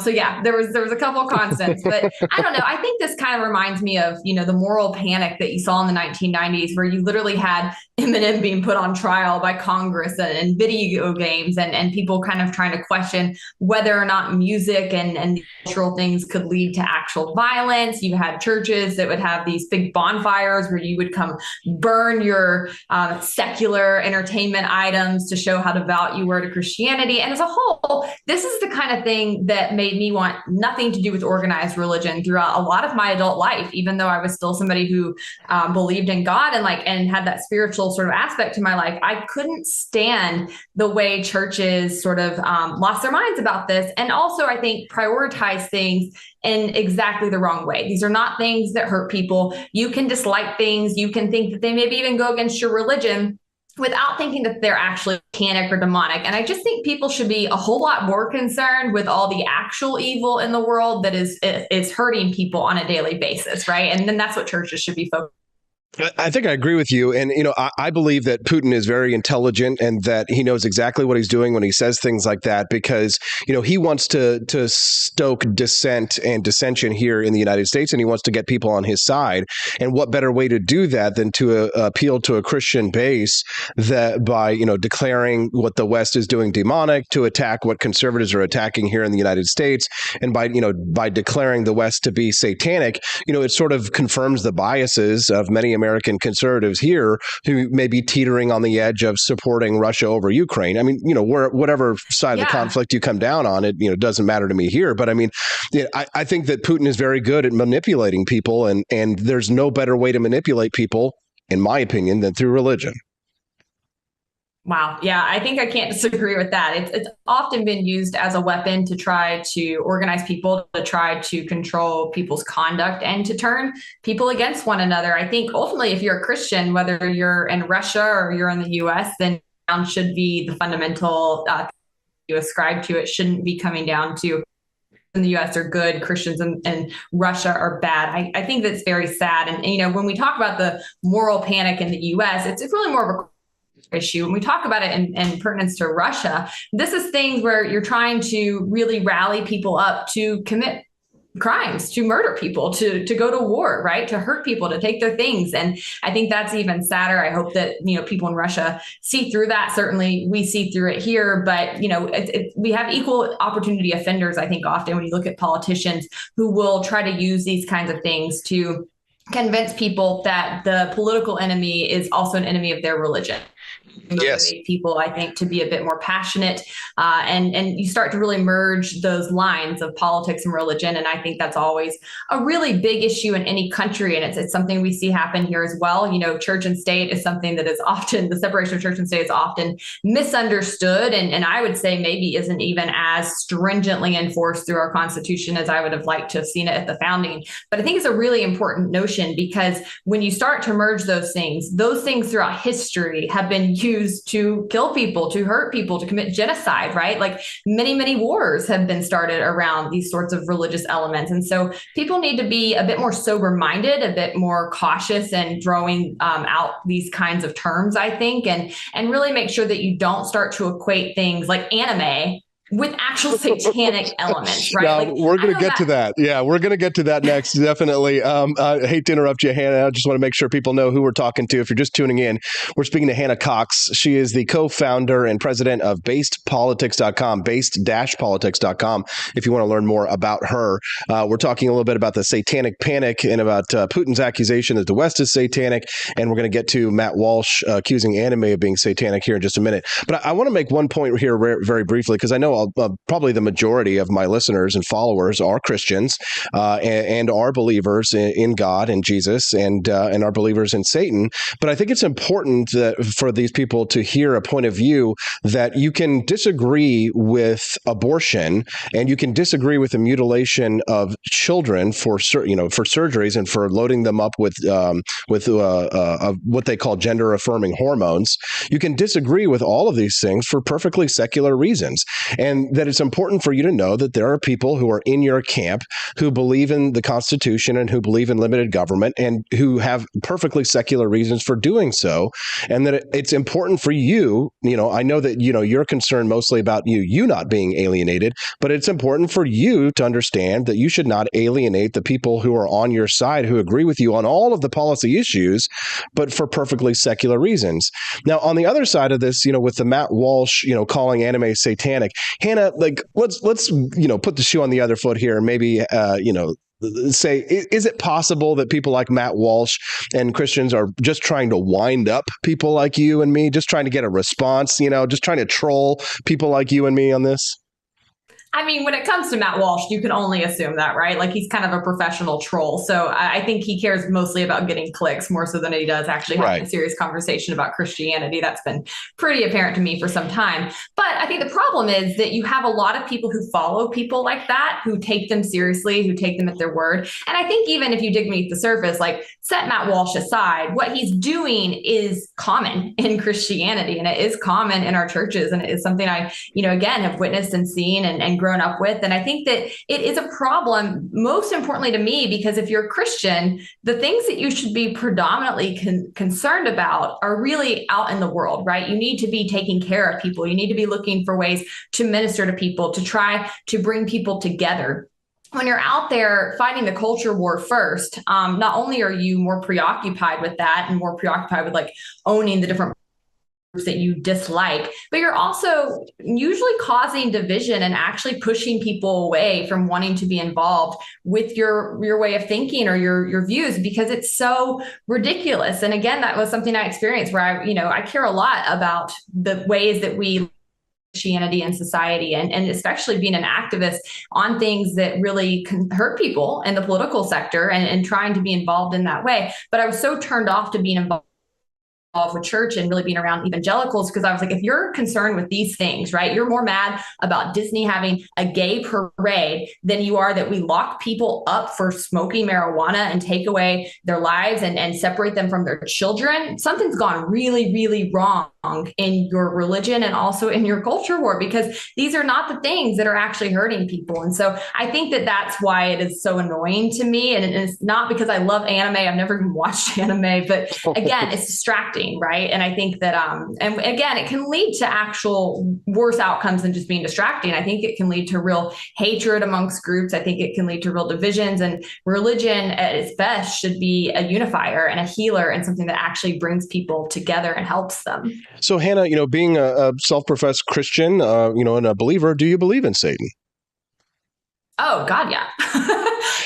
So yeah, there was a couple of constants, but I don't know. I think this kind of reminds me of, the moral panic that you saw in the 1990s, where you literally had Eminem being put on trial by Congress and video games and people kind of trying to question whether or not music and cultural things could lead to actual violence. You had churches churches that would have these big bonfires where you would come burn your secular entertainment items to show how devout you were to Christianity. And as a whole, this is the kind of thing that made me want nothing to do with organized religion throughout a lot of my adult life, even though I was still somebody who believed in God and had that spiritual sort of aspect to my life. I couldn't stand the way churches sort of lost their minds about this. And also, I think, prioritize things in exactly the wrong way. These are not things that hurt people. You can dislike things. You can think that they maybe even go against your religion without thinking that they're actually satanic or demonic. And I just think people should be a whole lot more concerned with all the actual evil in the world that is hurting people on a daily basis, right? And then that's what churches should be focused. I think I agree with you. And, I believe that Putin is very intelligent and that he knows exactly what he's doing when he says things like that, because, he wants to stoke dissent and dissension here in the United States, and he wants to get people on his side. And what better way to do that than to appeal to a Christian base that by, declaring what the West is doing demonic, to attack what conservatives are attacking here in the United States. And by declaring the West to be satanic, it sort of confirms the biases of many American conservatives here who may be teetering on the edge of supporting Russia over Ukraine. I mean, whatever side of the conflict you come down on, it doesn't matter to me here. But I mean, I think that Putin is very good at manipulating people, and there's no better way to manipulate people, in my opinion, than through religion. Wow. Yeah, I think I can't disagree with that. It's often been used as a weapon to try to organize people, to try to control people's conduct, and to turn people against one another. I think ultimately, if you're a Christian, whether you're in Russia or you're in the U.S., then should be the fundamental you ascribe to. It shouldn't be coming down to in the U.S. are good, Christians and Russia are bad. I think that's very sad. And, when we talk about the moral panic in the U.S., it's really more of a issue. When we talk about it in pertinence to Russia, this is things where you're trying to really rally people up to commit crimes, to murder people, to go to war, right? To hurt people, to take their things. And I think that's even sadder. I hope that, people in Russia see through that. Certainly we see through it here, but, we have equal opportunity offenders, I think, often when you look at politicians who will try to use these kinds of things to convince people that the political enemy is also an enemy of their religion. Motivate people, I think, to be a bit more passionate, and you start to really merge those lines of politics and religion. And I think that's always a really big issue in any country, and it's something we see happen here as well. Church and state is something that is often, the separation of church and state is often misunderstood, and I would say maybe isn't even as stringently enforced through our Constitution as I would have liked to have seen it at the founding. But I think it's a really important notion, because when you start to merge those things throughout history have been used to kill people, to hurt people, to commit genocide, right? Like many, many wars have been started around these sorts of religious elements. And so people need to be a bit more sober-minded, a bit more cautious and throwing out these kinds of terms, I think, and really make sure that you don't start to equate things like anime with actual satanic elements, right? Now, we're going to get to that. Yeah, we're going to get to that next, definitely. I hate to interrupt you, Hannah. I just want to make sure people know who we're talking to. If you're just tuning in, we're speaking to Hannah Cox. She is the co-founder and president of basedpolitics.com, based-politics.com, if you want to learn more about her. We're talking a little bit about the satanic panic and about Putin's accusation that the West is satanic, and we're going to get to Matt Walsh accusing anime of being satanic here in just a minute. But I want to make one point here very briefly, because I know probably the majority of my listeners and followers are Christians and are believers in God and Jesus and are believers in Satan. But I think it's important that for these people to hear a point of view that you can disagree with abortion and you can disagree with the mutilation of children for surgeries and for loading them up with what they call gender affirming hormones. You can disagree with all of these things for perfectly secular reasons. And that it's important for you to know that there are people who are in your camp who believe in the Constitution and who believe in limited government and who have perfectly secular reasons for doing so. And that it's important for you, I know that, you're concerned mostly about you not being alienated, but it's important for you to understand that you should not alienate the people who are on your side, who agree with you on all of the policy issues, but for perfectly secular reasons. Now, on the other side of this, with the Matt Walsh, calling anime satanic, Hannah, let's put the shoe on the other foot here and maybe say, is it possible that people like Matt Walsh and Christians are just trying to wind up people like you and me, just trying to get a response, just trying to troll people like you and me on this? I mean, when it comes to Matt Walsh, you can only assume that, right? Like, he's kind of a professional troll. So I think he cares mostly about getting clicks more so than he does actually having a serious conversation about Christianity. That's been pretty apparent to me for some time. But I think the problem is that you have a lot of people who follow people like that, who take them seriously, who take them at their word. And I think even if you dig beneath the surface, like, set Matt Walsh aside, what he's doing is common in Christianity, and it is common in our churches. And it is something I, again, have witnessed and seen and grown up with. And I think that it is a problem, most importantly to me, because if you're a Christian, the things that you should be predominantly concerned about are really out in the world, right? You need to be taking care of people. You need to be looking for ways to minister to people, to try to bring people together. When you're out there fighting the culture war first, not only are you more preoccupied with that and more preoccupied with like owning the different that you dislike, but you're also usually causing division and actually pushing people away from wanting to be involved with your way of thinking or your views, because it's so ridiculous. And again, that was something I experienced where I care a lot about the ways that we Christianity and society, and especially being an activist on things that really can hurt people in the political sector and trying to be involved in that way. But I was so turned off to being involved with church and really being around evangelicals, because I was like, if you're concerned with these things, right, you're more mad about Disney having a gay parade than you are that we lock people up for smoking marijuana and take away their lives and separate them from their children. Something's gone really, really wrong in your religion and also in your culture war, because these are not the things that are actually hurting people. And so I think that that's why it is so annoying to me. And it's not because I love anime. I've never even watched anime, but again, it's distracting. Right. And I think that, and again, it can lead to actual worse outcomes than just being distracting. I think it can lead to real hatred amongst groups. I think it can lead to real divisions, and religion at its best should be a unifier and a healer and something that actually brings people together and helps them. So Hannah, being a self-professed Christian, and a believer, do you believe in Satan? Oh God, yeah.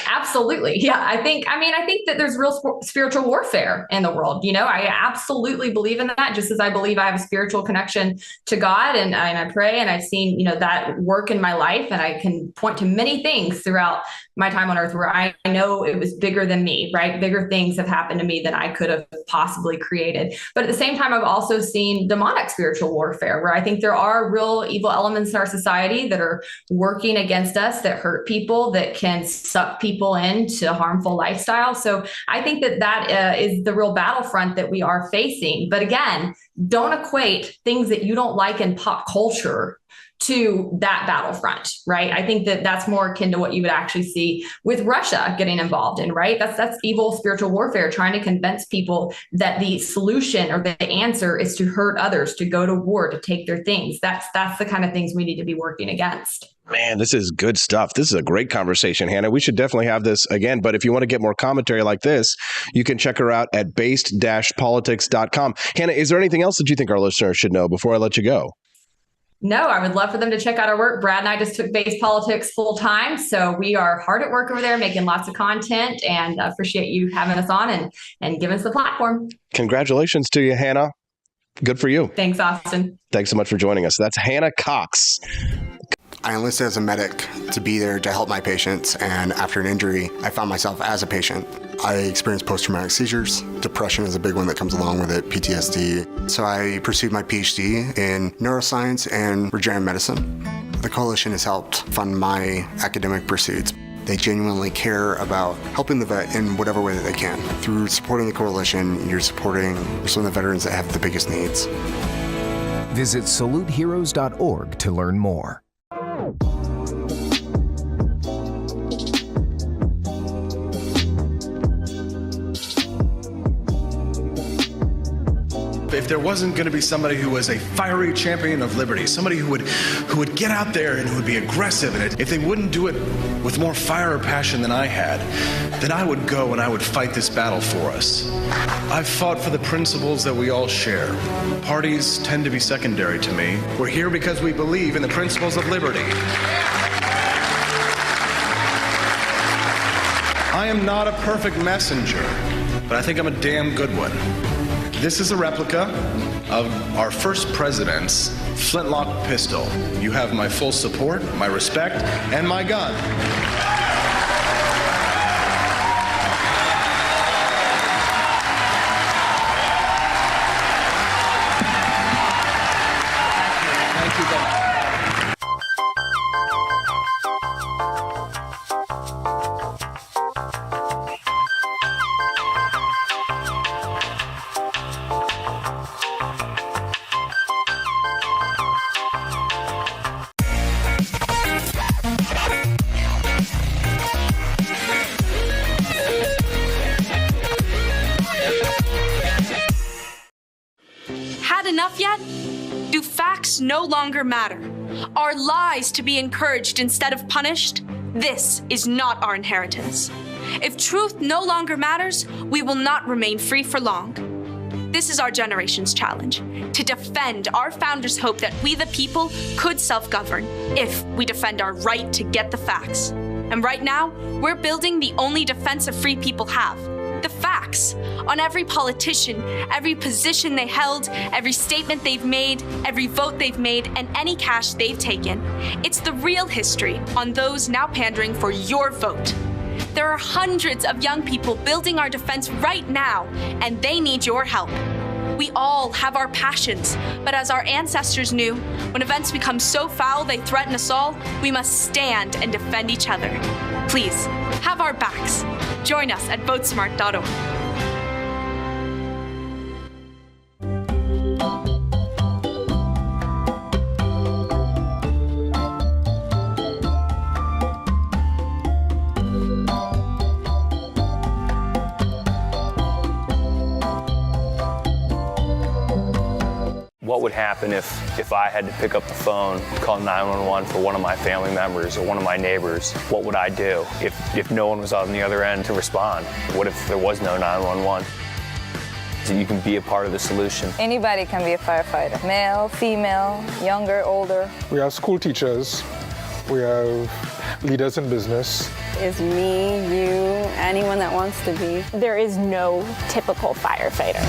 Absolutely. Yeah. I think that there's real spiritual warfare in the world. I absolutely believe in that, just as I believe I have a spiritual connection to God, and I pray, and I've seen, that work in my life. And I can point to many things throughout my time on earth where I know it was bigger than me, right? Bigger things have happened to me than I could have possibly created. But at the same time, I've also seen demonic spiritual warfare, where I think there are real evil elements in our society that are working against us, that hurt people, that can suck people into harmful lifestyles. So I think that is the real battlefront that we are facing. But again, don't equate things that you don't like in pop culture to that battlefront, right? I think that that's more akin to what you would actually see with Russia getting involved in, right? That's evil spiritual warfare, trying to convince people that the solution or the answer is to hurt others, to go to war, to take their things. That's the kind of things we need to be working against. Man, this is good stuff. This is a great conversation, Hannah. We should definitely have this again. But if you want to get more commentary like this, you can check her out at based-politics.com. Hannah, is there anything else that you think our listeners should know before I let you go? No, I would love for them to check out our work. Brad and I just took Based Politics full time. So we are hard at work over there, making lots of content, and appreciate you having us on and giving us the platform. Congratulations to you, Hannah. Good for you. Thanks, Austin. Thanks so much for joining us. That's Hannah Cox. I enlisted as a medic to be there to help my patients, and after an injury, I found myself as a patient. I experienced post-traumatic seizures. Depression is a big one that comes along with it, PTSD. So I pursued my PhD in neuroscience and regenerative medicine. The coalition has helped fund my academic pursuits. They genuinely care about helping the vet in whatever way that they can. Through supporting the coalition, you're supporting some of the veterans that have the biggest needs. Visit saluteheroes.org to learn more. If there wasn't going to be somebody who was a fiery champion of liberty, somebody who would get out there and who would be aggressive, and if they wouldn't do it with more fire or passion than I had, then I would go and I would fight this battle for us. I've fought for the principles that we all share. Parties tend to be secondary to me. We're here because we believe in the principles of liberty. I am not a perfect messenger, but I think I'm a damn good one. This is a replica of our first president's flintlock pistol. You have my full support, my respect, and my gun. Had enough yet? Do facts no longer matter? Are lies to be encouraged instead of punished? This is not our inheritance. If truth no longer matters, we will not remain free for long. This is our generation's challenge, to defend our founders' hope that we the people could self-govern if we defend our right to get the facts. And right now, we're building the only defense of free people have, the facts on every politician, every position they held, every statement they've made, every vote they've made, and any cash they've taken. It's the real history on those now pandering for your vote. There are hundreds of young people building our defense right now, and they need your help. We all have our passions, but as our ancestors knew, when events become so foul they threaten us all, we must stand and defend each other. Please, have our backs. Join us at votesmart.org. What would happen if I had to pick up the phone, call 911 for one of my family members or one of my neighbors? What would I do if no one was on the other end to respond? What if there was no 911? So you can be a part of the solution. Anybody can be a firefighter. Male, female, younger, older. We have school teachers. We have leaders in business. Is me, you, anyone that wants to be. There is no typical firefighter.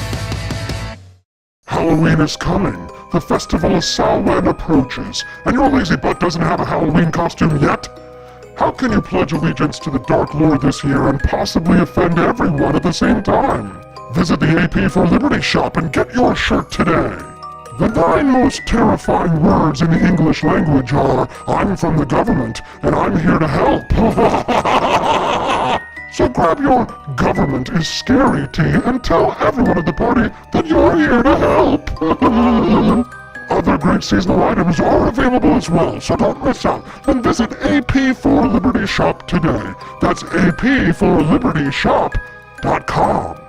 Halloween is coming. The festival of Samhain approaches, and your lazy butt doesn't have a Halloween costume yet? How can you pledge allegiance to the Dark Lord this year and possibly offend everyone at the same time? Visit the AP for Liberty shop and get your shirt today. The 9 most terrifying words in the English language are, I'm from the government, and I'm here to help. So grab your government is scary tea and tell everyone at the party that you're here to help. Other great seasonal items are available as well, so don't miss out. And visit AP for Liberty Shop today. That's apforlibertyshop.com.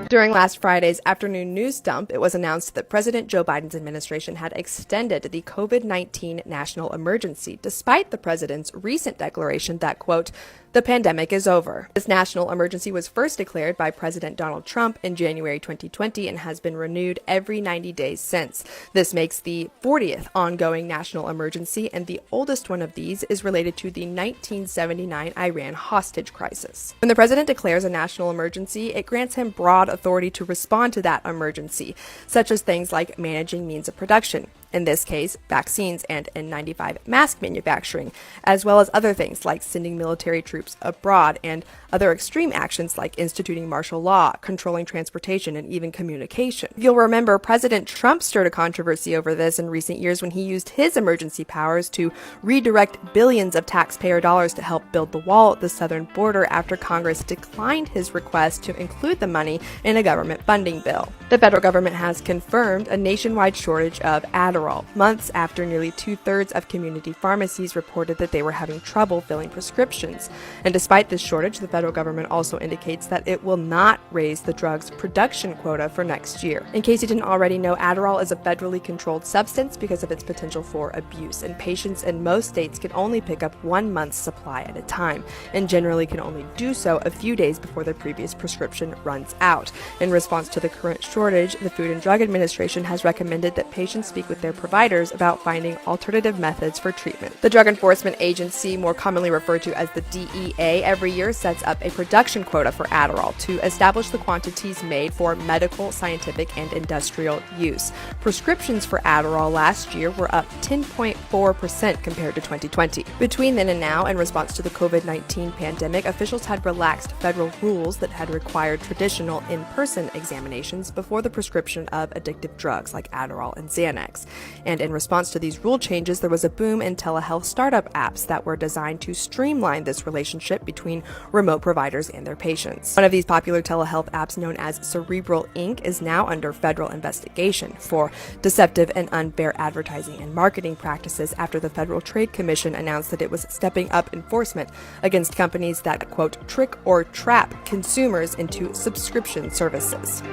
During last Friday's afternoon news dump, it was announced that President Joe Biden's administration had extended the COVID-19 national emergency, despite the president's recent declaration that, quote, the pandemic is over. This national emergency was first declared by President Donald Trump in January 2020 and has been renewed every 90 days since. This makes the 40th ongoing national emergency, and the oldest one of these is related to the 1979 Iran hostage crisis. When the president declares a national emergency, it grants him broad authority to respond to that emergency, such as things like managing means of production, in this case, vaccines and N95 mask manufacturing, as well as other things like sending military troops abroad and other extreme actions like instituting martial law, controlling transportation, and even communication. You'll remember President Trump stirred a controversy over this in recent years when he used his emergency powers to redirect billions of taxpayer dollars to help build the wall at the southern border after Congress declined his request to include the money in a government funding bill. The federal government has confirmed a nationwide shortage of Adderall, months after nearly 2/3 of community pharmacies reported that they were having trouble filling prescriptions. And despite this shortage, the federal government also indicates that it will not raise the drug's production quota for next year. In case you didn't already know, Adderall is a federally controlled substance because of its potential for abuse, and patients in most states can only pick up 1 month's supply at a time, and generally can only do so a few days before their previous prescription runs out. In response to the current shortage, the Food and Drug Administration has recommended that patients speak with their providers about finding alternative methods for treatment. The Drug Enforcement Agency, more commonly referred to as the DEA, every year sets up a production quota for Adderall to establish the quantities made for medical, scientific, and industrial use. Prescriptions for Adderall last year were up 10.4% compared to 2020. Between then and now, in response to the COVID-19 pandemic, officials had relaxed federal rules that had required traditional in-person examinations before the prescription of addictive drugs like Adderall and Xanax. And in response to these rule changes, there was a boom in telehealth startup apps that were designed to streamline this relationship between remote providers and their patients. One of these popular telehealth apps, known as Cerebral Inc., is now under federal investigation for deceptive and unfair advertising and marketing practices after the Federal Trade Commission announced that it was stepping up enforcement against companies that, quote, trick or trap consumers into subscription services.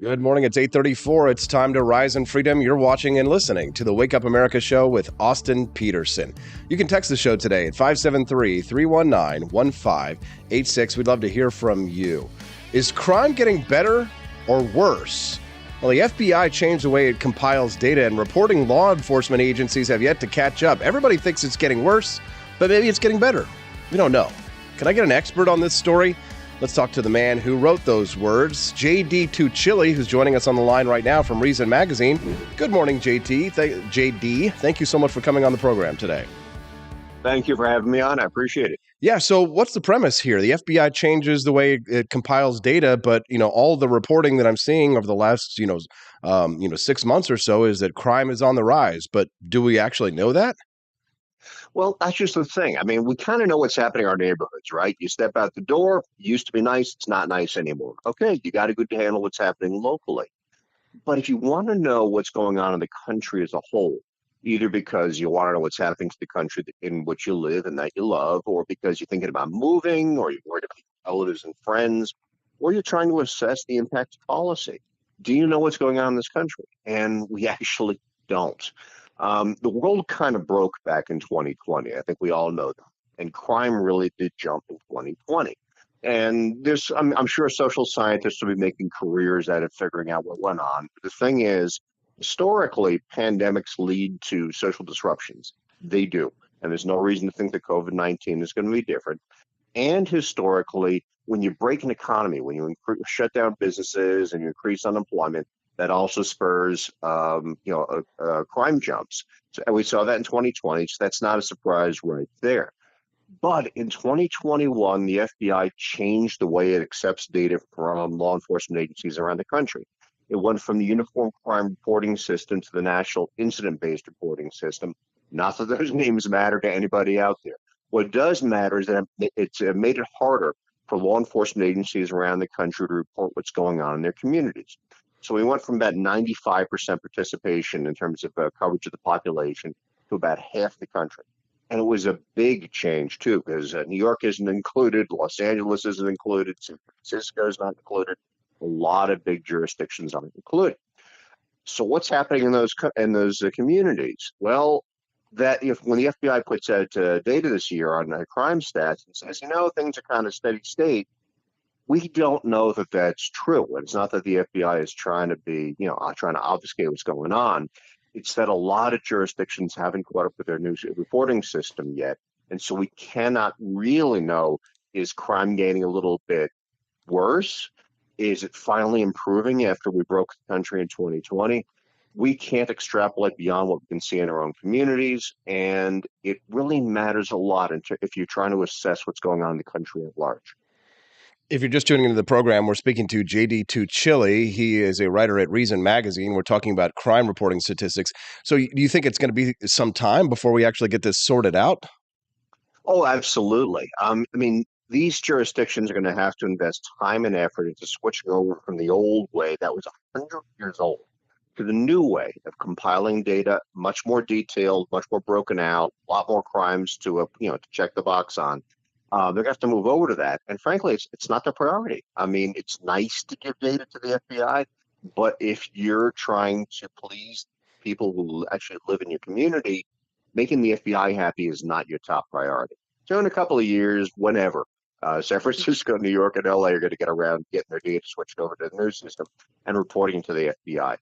Good morning. It's 8:34. It's time to rise in freedom. You're watching and listening to the Wake Up America show with Austin Petersen. You can text the show today at 573-319-1586. We'd love to hear from you. Is crime getting better or worse? Well, the FBI changed the way it compiles data, and reporting law enforcement agencies have yet to catch up. Everybody thinks it's getting worse, but maybe it's getting better. We don't know. Can I get an expert on this story? Let's talk to the man who wrote those words, JD Tuccilli, who's joining us on the line right now from Reason Magazine. Good morning, JD. Thank you so much for coming on the program today. Thank you for having me on. I appreciate it. Yeah, so what's the premise here? The FBI changes the way it compiles data, but all the reporting that I'm seeing over the last 6 months or so is that crime is on the rise. But do we actually know that? Well, that's just the thing. I mean, we kind of know what's happening in our neighborhoods, right? You step out the door, used to be nice, it's not nice anymore. Okay, you got a good handle what's happening locally. But if you want to know what's going on in the country as a whole, either because you want to know what's happening to the country in which you live and that you love, or because you're thinking about moving, or you're worried about relatives and friends, or you're trying to assess the impact of policy, do you know what's going on in this country? And we actually don't. The world kind of broke back in 2020. I think we all know that. And crime really did jump in 2020. And I'm sure social scientists will be making careers out of figuring out what went on. But the thing is, historically, pandemics lead to social disruptions. They do. And there's no reason to think that COVID-19 is going to be different. And historically, when you break an economy, when you shut down businesses and you increase unemployment, that also spurs, crime jumps. And we saw that in 2020. So that's not a surprise right there. But in 2021, the FBI changed the way it accepts data from law enforcement agencies around the country. It went from the Uniform Crime Reporting System to the National Incident-Based Reporting System. Not that those names matter to anybody out there. What does matter is that it's made it harder for law enforcement agencies around the country to report what's going on in their communities. So we went from about 95% participation in terms of coverage of the population to about half the country. And it was a big change, too, because New York isn't included, Los Angeles isn't included, San Francisco is not included. A lot of big jurisdictions aren't included. So what's happening in those communities? Well, that when the FBI puts out data this year on crime stats and says, things are kind of steady state, we don't know that that's true. And it's not that the FBI is trying to be, trying to obfuscate what's going on. It's that a lot of jurisdictions haven't caught up with their new reporting system yet. And so we cannot really know, is crime getting a little bit worse? Is it finally improving after we broke the country in 2020? We can't extrapolate beyond what we can see in our own communities. And it really matters a lot if you're trying to assess what's going on in the country at large. If you're just tuning into the program, we're speaking to JD Tuccilli. He is a writer at Reason Magazine. We're talking about crime reporting statistics. So do you think it's going to be some time before we actually get this sorted out? Oh, absolutely. these jurisdictions are going to have to invest time and effort into switching over from the old way that was 100 years old to the new way of compiling data, much more detailed, much more broken out, a lot more crimes to to check the box on. They're going to have to move over to that, and frankly, it's not their priority. I mean, it's nice to give data to the FBI, but if you're trying to please people who actually live in your community, making the FBI happy is not your top priority. So in a couple of years, whenever, San Francisco, New York, and LA are going to get around getting their data switched over to the new system and reporting to the FBI.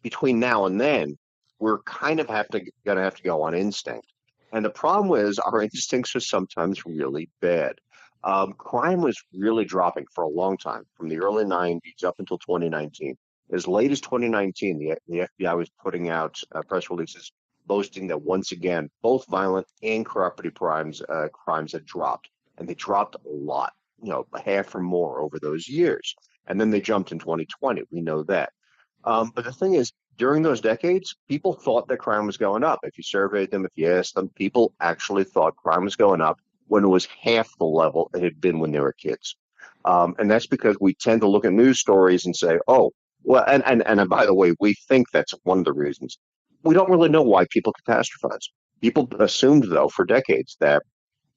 Between now and then, we're kind of going to have to go on instinct. And the problem is our instincts are sometimes really bad. Crime was really dropping for a long time, from the early 90s up until 2019. As late as 2019, the FBI was putting out press releases boasting that once again, both violent and property crimes had dropped, and they dropped a lot, half or more over those years. And then they jumped in 2020. We know that. But the thing is, during those decades, people thought that crime was going up. If you surveyed them, if you asked them, people actually thought crime was going up when it was half the level it had been when they were kids. And that's because we tend to look at news stories and say, oh, well, and by the way, we think that's one of the reasons. We don't really know why people catastrophize. People assumed, though, for decades that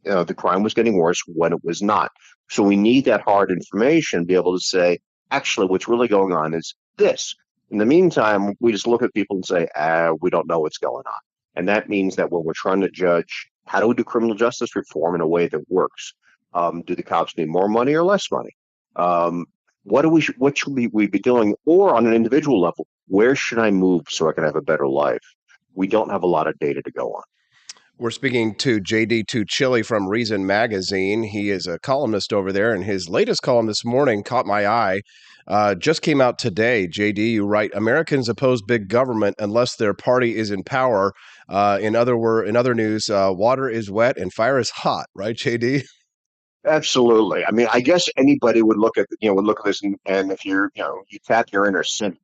the crime was getting worse when it was not. So we need that hard information to be able to say, actually, what's really going on is this. In the meantime, we just look at people and say, we don't know what's going on. And that means that when we're trying to judge how do we do criminal justice reform in a way that works, do the cops need more money or less money? What should we be doing? Or on an individual level, where should I move so I can have a better life? We don't have a lot of data to go on. We're speaking to JD Tuccilli from Reason Magazine. He is a columnist over there, and his latest column this morning caught my eye. Just came out today. JD, you write, Americans oppose big government unless their party is in power. In other news, water is wet and fire is hot, right, JD? Absolutely. I mean, I guess anybody would look at this, and if you tap your inner cynic,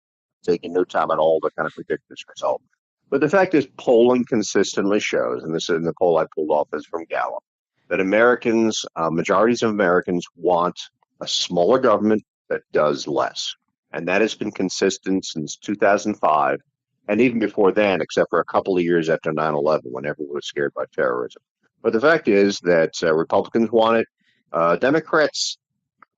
taking no time at all to kind of predict this result. But the fact is, polling consistently shows, and this is the poll I pulled off is from Gallup, that Americans, majorities of Americans, want a smaller government that does less, and that has been consistent since 2005, and even before then, except for a couple of years after 9/11, when everyone was scared by terrorism. But the fact is that Republicans want it. Democrats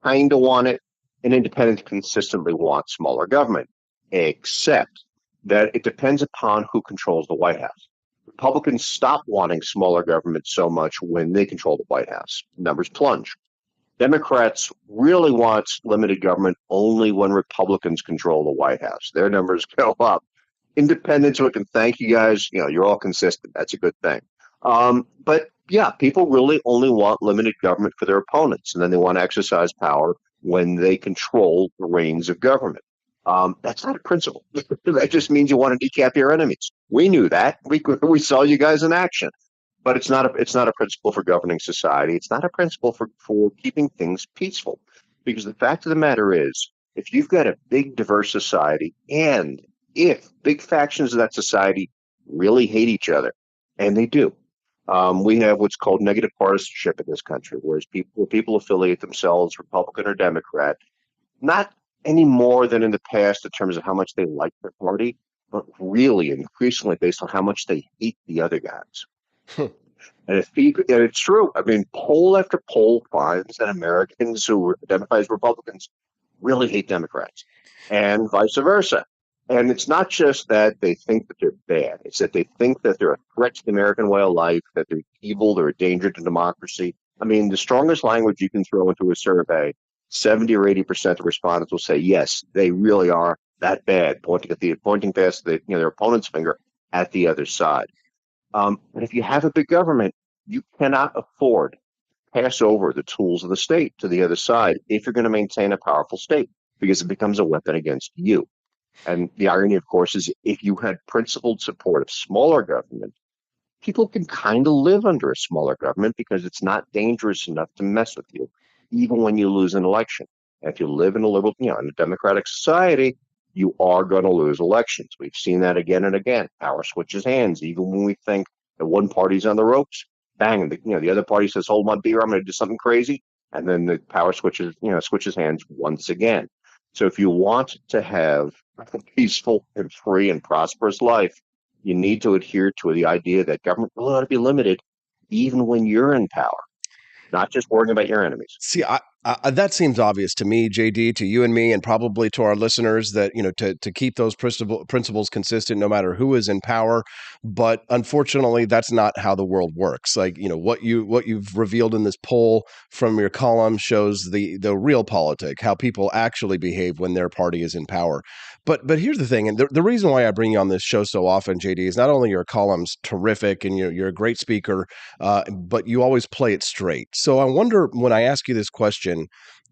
kind of want it, and independents consistently want smaller government, except that it depends upon who controls the White House. Republicans stop wanting smaller government so much when they control the White House. Numbers plunge. Democrats really want limited government only when Republicans control the White House. Their numbers go up. Independents, we can thank you guys. You're all consistent. That's a good thing. But yeah, people really only want limited government for their opponents, and then they want to exercise power when they control the reins of government. That's not a principle. That just means you want to decap your enemies. We knew that. We saw you guys in action. But it's not a principle for governing society. It's not a principle for keeping things peaceful. Because the fact of the matter is, if you've got a big, diverse society, and if big factions of that society really hate each other, and they do, we have what's called negative partisanship in this country, where people affiliate themselves, Republican or Democrat, not any more than in the past in terms of how much they like their party, but really increasingly based on how much they hate the other guys. And it's true. I mean, poll after poll finds that Americans who identify as Republicans really hate Democrats, and vice versa. And it's not just that they think that they're bad. It's that they think that they're a threat to the American way of life, that they're evil, they're a danger to democracy. I mean, the strongest language you can throw into a survey, 70 or 80% of respondents will say, yes, they really are that bad, pointing past their opponent's finger at the other side. But if you have a big government, you cannot afford to pass over the tools of the state to the other side if you're going to maintain a powerful state, because it becomes a weapon against you. And the irony, of course, is if you had principled support of smaller government, people can kind of live under a smaller government because it's not dangerous enough to mess with you, even when you lose an election. And if you live in a liberal, in a democratic society, you are going to lose elections. We've seen that again and again. Power switches hands. Even when we think that one party's on the ropes, Bang, the other party says, "Hold my beer, I'm going to do something crazy," and then the power switches hands once again. So if you want to have a peaceful and free and prosperous life, you need to adhere to the idea that government will ought to be limited, even when you're in power, not just worrying about your enemies. See, that seems obvious to me, JD, to you and me, and probably to our listeners that, to keep those principles consistent no matter who is in power. But unfortunately, that's not how the world works. Like, what you've revealed in this poll from your column shows the real politic, how people actually behave when their party is in power. But here's the thing, and the reason why I bring you on this show so often, JD, is not only your column's terrific and you're a great speaker, but you always play it straight. So I wonder when I ask you this question,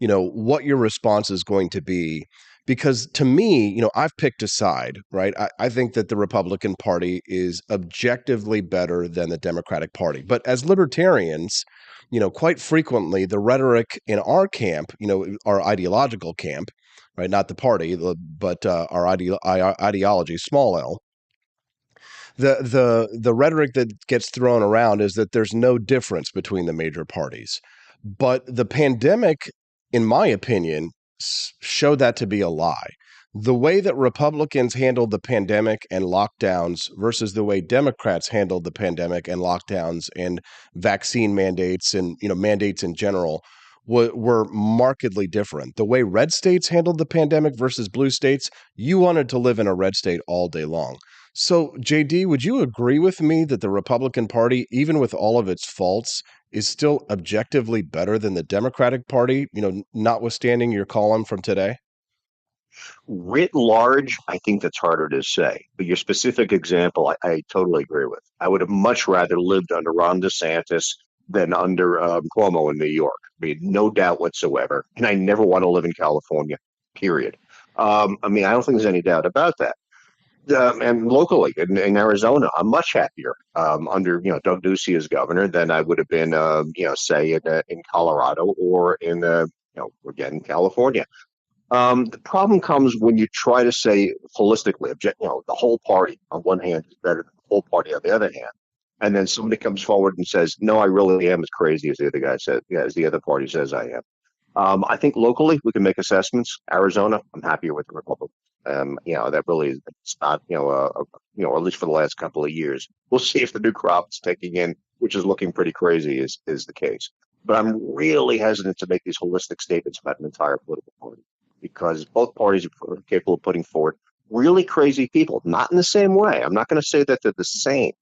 what your response is going to be. Because to me, I've picked a side, right? I think that the Republican Party is objectively better than the Democratic Party. But as libertarians, quite frequently the rhetoric in our camp, our ideological camp, right? Not the party, but our ideology, small l, the rhetoric that gets thrown around is that there's no difference between the major parties. But the pandemic, in my opinion, showed that to be a lie. The way that Republicans handled the pandemic and lockdowns versus the way Democrats handled the pandemic and lockdowns and vaccine mandates and mandates in general were markedly different. The way red states handled the pandemic versus blue states, you wanted to live in a red state all day long. So, JD, would you agree with me that the Republican Party, even with all of its faults, is still objectively better than the Democratic Party, notwithstanding your column from today? Writ large, I think that's harder to say. But your specific example, I totally agree with. I would have much rather lived under Ron DeSantis than under Cuomo in New York. I mean, no doubt whatsoever. And I never want to live in California, period. I mean, I don't think there's any doubt about that. And locally in Arizona, I'm much happier under Doug Ducey as governor than I would have been, say in Colorado or in again California. The problem comes when you try to say holistically, the whole party on one hand is better than the whole party on the other hand, and then somebody comes forward and says, "No, I really am as crazy as the other guy said, yeah, as the other party says I am." I think locally we can make assessments. Arizona, I'm happier with the Republicans. That really is it's not, at least for the last couple of years. We'll see if the new crop is taking in, which is looking pretty crazy, is the case. But I'm really hesitant to make these holistic statements about an entire political party because both parties are capable of putting forward really crazy people, not in the same way. I'm not going to say that they're the same,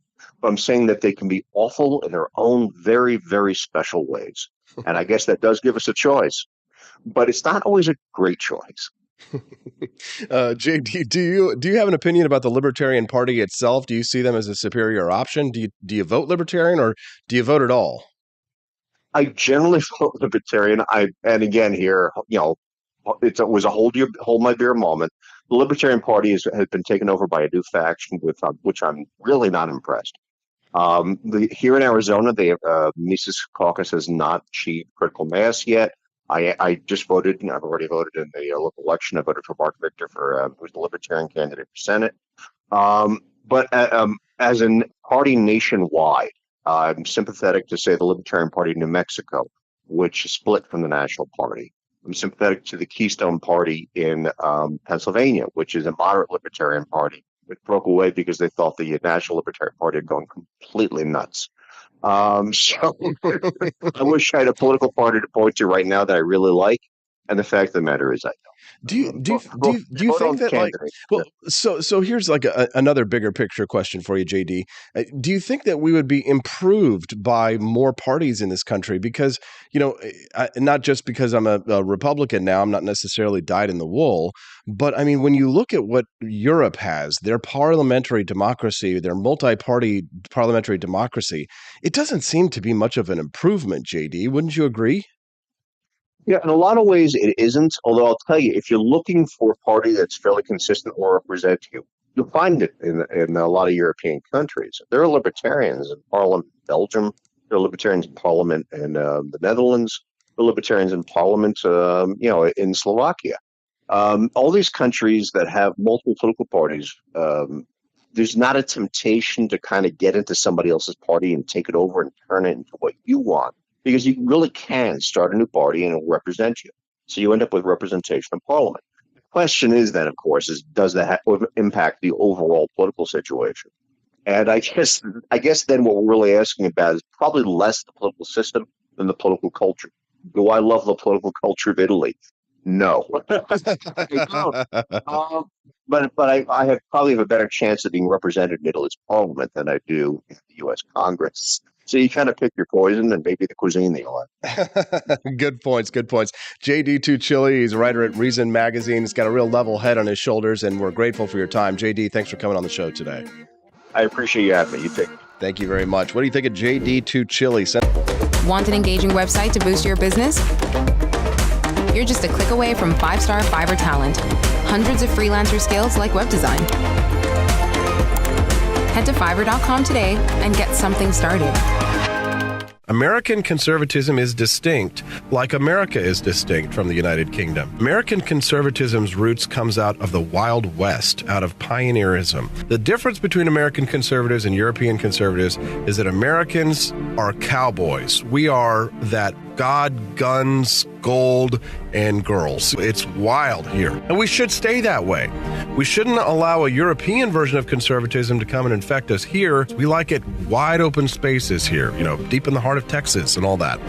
but I'm saying that they can be awful in their own very, very special ways. And I guess that does give us a choice, but it's not always a great choice. JD, do you have an opinion about the Libertarian Party itself? Do you see them as a superior option? Do you vote Libertarian or do you vote at all? I generally vote Libertarian. And again here, it was a hold my beer moment. The Libertarian Party has been taken over by a new faction with which I'm really not impressed. Here in Arizona, Mises Caucus has not achieved critical mass yet. I just voted, I've already voted in the local election. I voted for Mark Victor who's the Libertarian candidate for Senate. But as a party nationwide, I'm sympathetic to, say, the Libertarian Party of New Mexico, which split from the National Party. I'm sympathetic to the Keystone Party in Pennsylvania, which is a moderate Libertarian Party. It broke away because they thought the National Libertarian Party had gone completely nuts. So I wish I had a political party to point to right now that I really like. And the fact of the matter is I don't. Do you think that so here's like another bigger picture question for you, JD. Do you think that we would be improved by more parties in this country? Because not just because I'm a Republican now, I'm not necessarily dyed in the wool, but I mean when you look at what Europe has, their parliamentary democracy, their multi-party parliamentary democracy, it doesn't seem to be much of an improvement. JD, wouldn't you agree? Yeah, in a lot of ways it isn't. Although I'll tell you, if you're looking for a party that's fairly consistent or represent you, you'll find it in a lot of European countries. There are libertarians in Parliament in Belgium. There are libertarians in Parliament in the Netherlands. There are libertarians in Parliament, in Slovakia. All these countries that have multiple political parties there's not a temptation to kind of get into somebody else's party and take it over and turn it into what you want, because you really can start a new party and it will represent you. So you end up with representation in parliament. The question is then, of course, is does that impact the overall political situation? And I guess then what we're really asking about is probably less the political system than the political culture. Do I love the political culture of Italy? No. I don't. But I have probably have a better chance of being represented in Italy's parliament than I do in the U.S. Congress. So you kind of pick your poison and maybe the cuisine that you like. Good points. JD Tuccilli, he's a writer at Reason Magazine. He's got a real level head on his shoulders, and we're grateful for your time. JD, thanks for coming on the show today. I appreciate you having me. You take care. Thank you very much. What do you think of JD Tuccilli? Want an engaging website to boost your business? You're just a click away from 5-star Fiverr talent. Hundreds of freelancer skills like web design. Head to Fiverr.com today and get something started. American conservatism is distinct, like America is distinct from the United Kingdom. American conservatism's roots comes out of the Wild West, out of pioneerism. The difference between American conservatives and European conservatives is that Americans are cowboys. We are that God, guns, gold, and girls. It's wild here. And we should stay that way. We shouldn't allow a European version of conservatism to come and infect us here. We like it wide open spaces here, deep in the heart of Texas and all that.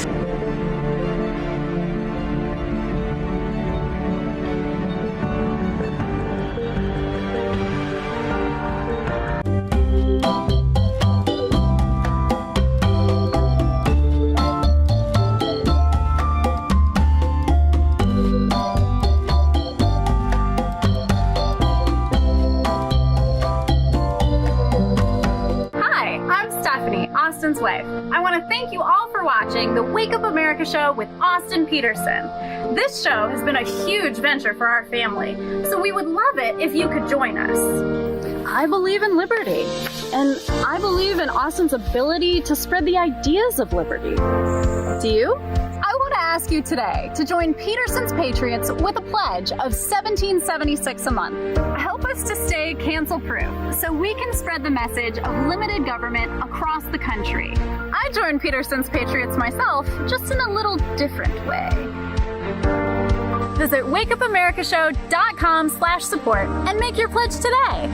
I want to thank you all for watching the Wake Up America show with Austin Petersen. This show has been a huge venture for our family, so we would love it if you could join us. I believe in liberty, and I believe in Austin's ability to spread the ideas of liberty. Do you? I want to ask you today to join Petersen's Patriots with a pledge of $17.76 a month. Help us to stay cancel-proof so we can spread the message of limited government across the country. I joined Petersen's Patriots myself, just in a little different way. Visit wakeupAmericaShow.com/support and make your pledge today.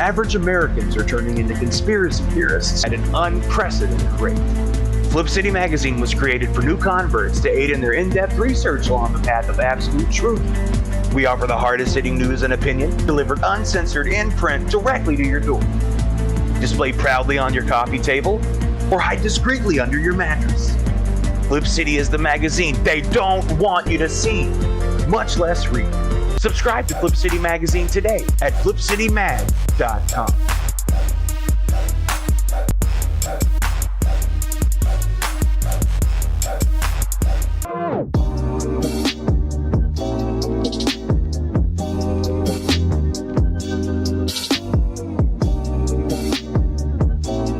Average Americans are turning into conspiracy theorists at an unprecedented rate. Flip City Magazine was created for new converts to aid in their in-depth research along the path of absolute truth. We offer the hardest-hitting news and opinion, delivered uncensored in print directly to your door. Display proudly on your coffee table, or hide discreetly under your mattress. Flip City is the magazine they don't want you to see, much less read. Subscribe to Flip City Magazine today at flipcitymag.com.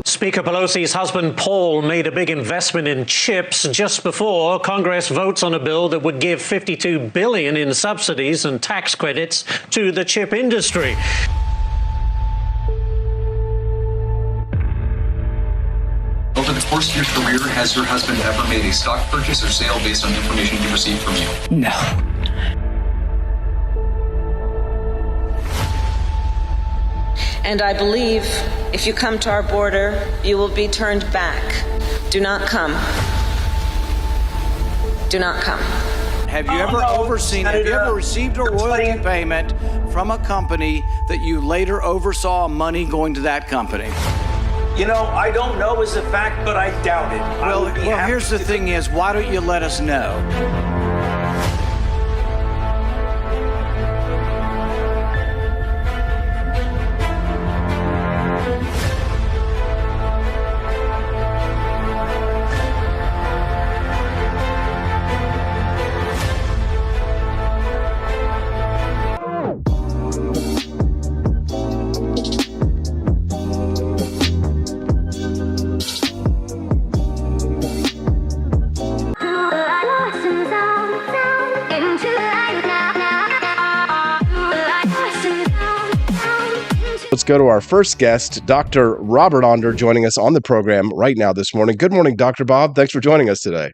Speaker Pelosi's husband, Paul, made a big investment in chips just before Congress votes on a bill that would give $52 billion in subsidies and tax credits to the chip industry. Over the course of your career, has your husband ever made a stock purchase or sale based on information he received from you? No. And I believe if you come to our border, you will be turned back. Do not come. Do not come. Have you ever received a royalty payment from a company that you later oversaw money going to that company? I don't know as a fact, but I doubt it. Well, here's the thing is, why don't you let us know? Let's go to our first guest, Dr. Robert Onder, joining us on the program right now this morning. Good morning, Dr. Bob. Thanks for joining us today.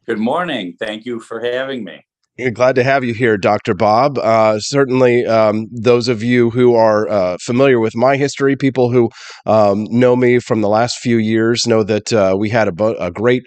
Good morning. Thank you for having me. Glad to have you here, Dr. Bob. Certainly, those of you who are familiar with my history, people who know me from the last few years, know that we had a great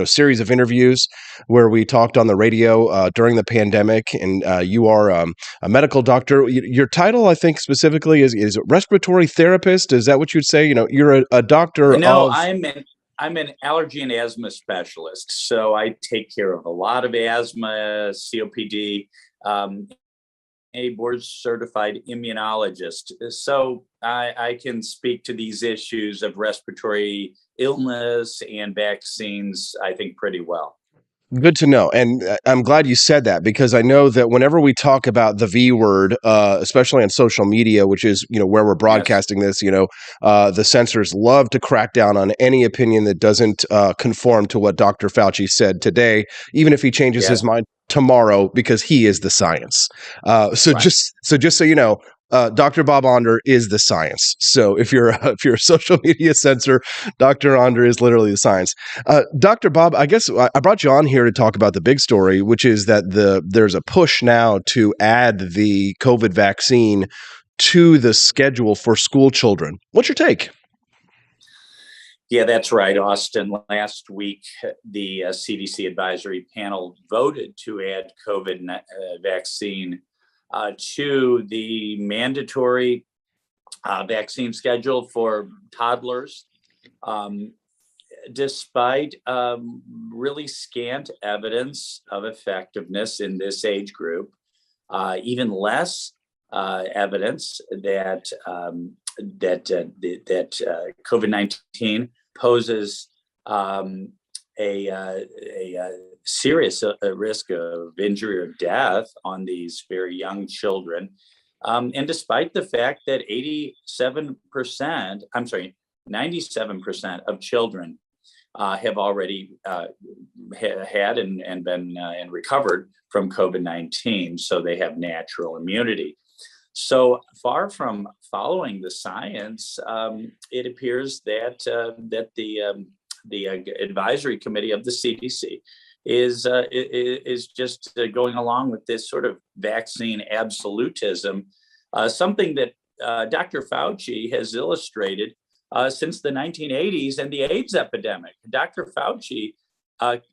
series of interviews where we talked on the radio during the pandemic. And you are a medical doctor. Your title, I think, specifically is respiratory therapist. Is that what you'd say? You're a doctor No, of. I'm an allergy and asthma specialist, so I take care of a lot of asthma, COPD, a board certified immunologist. So I can speak to these issues of respiratory illness and vaccines, I think, pretty well. Good to know. And I'm glad you said that, because I know that whenever we talk about the V word, especially on social media, which is, where we're broadcasting this, the censors love to crack down on any opinion that doesn't conform to what Dr. Fauci said today, even if he changes his mind tomorrow, because he is the science. Just so you know, Dr. Bob Onder is the science. So if you're a social media censor, Dr. Onder is literally the science. Dr. Bob, I guess I brought you on here to talk about the big story, which is that there's a push now to add the COVID vaccine to the schedule for school children. What's your take? Yeah, that's right, Austin. Last week, the CDC advisory panel voted to add COVID vaccine to the mandatory vaccine schedule for toddlers, despite really scant evidence of effectiveness in this age group, even less evidence that COVID-19 poses a serious risk of injury or death on these very young children. And despite the fact that 97% of children have already had and been and recovered from COVID-19, so they have natural immunity. So far from following the science, it appears that the advisory committee of the CDC is just going along with this sort of vaccine absolutism, something that Dr. Fauci has illustrated since the 1980s and the AIDS epidemic. Dr. Fauci,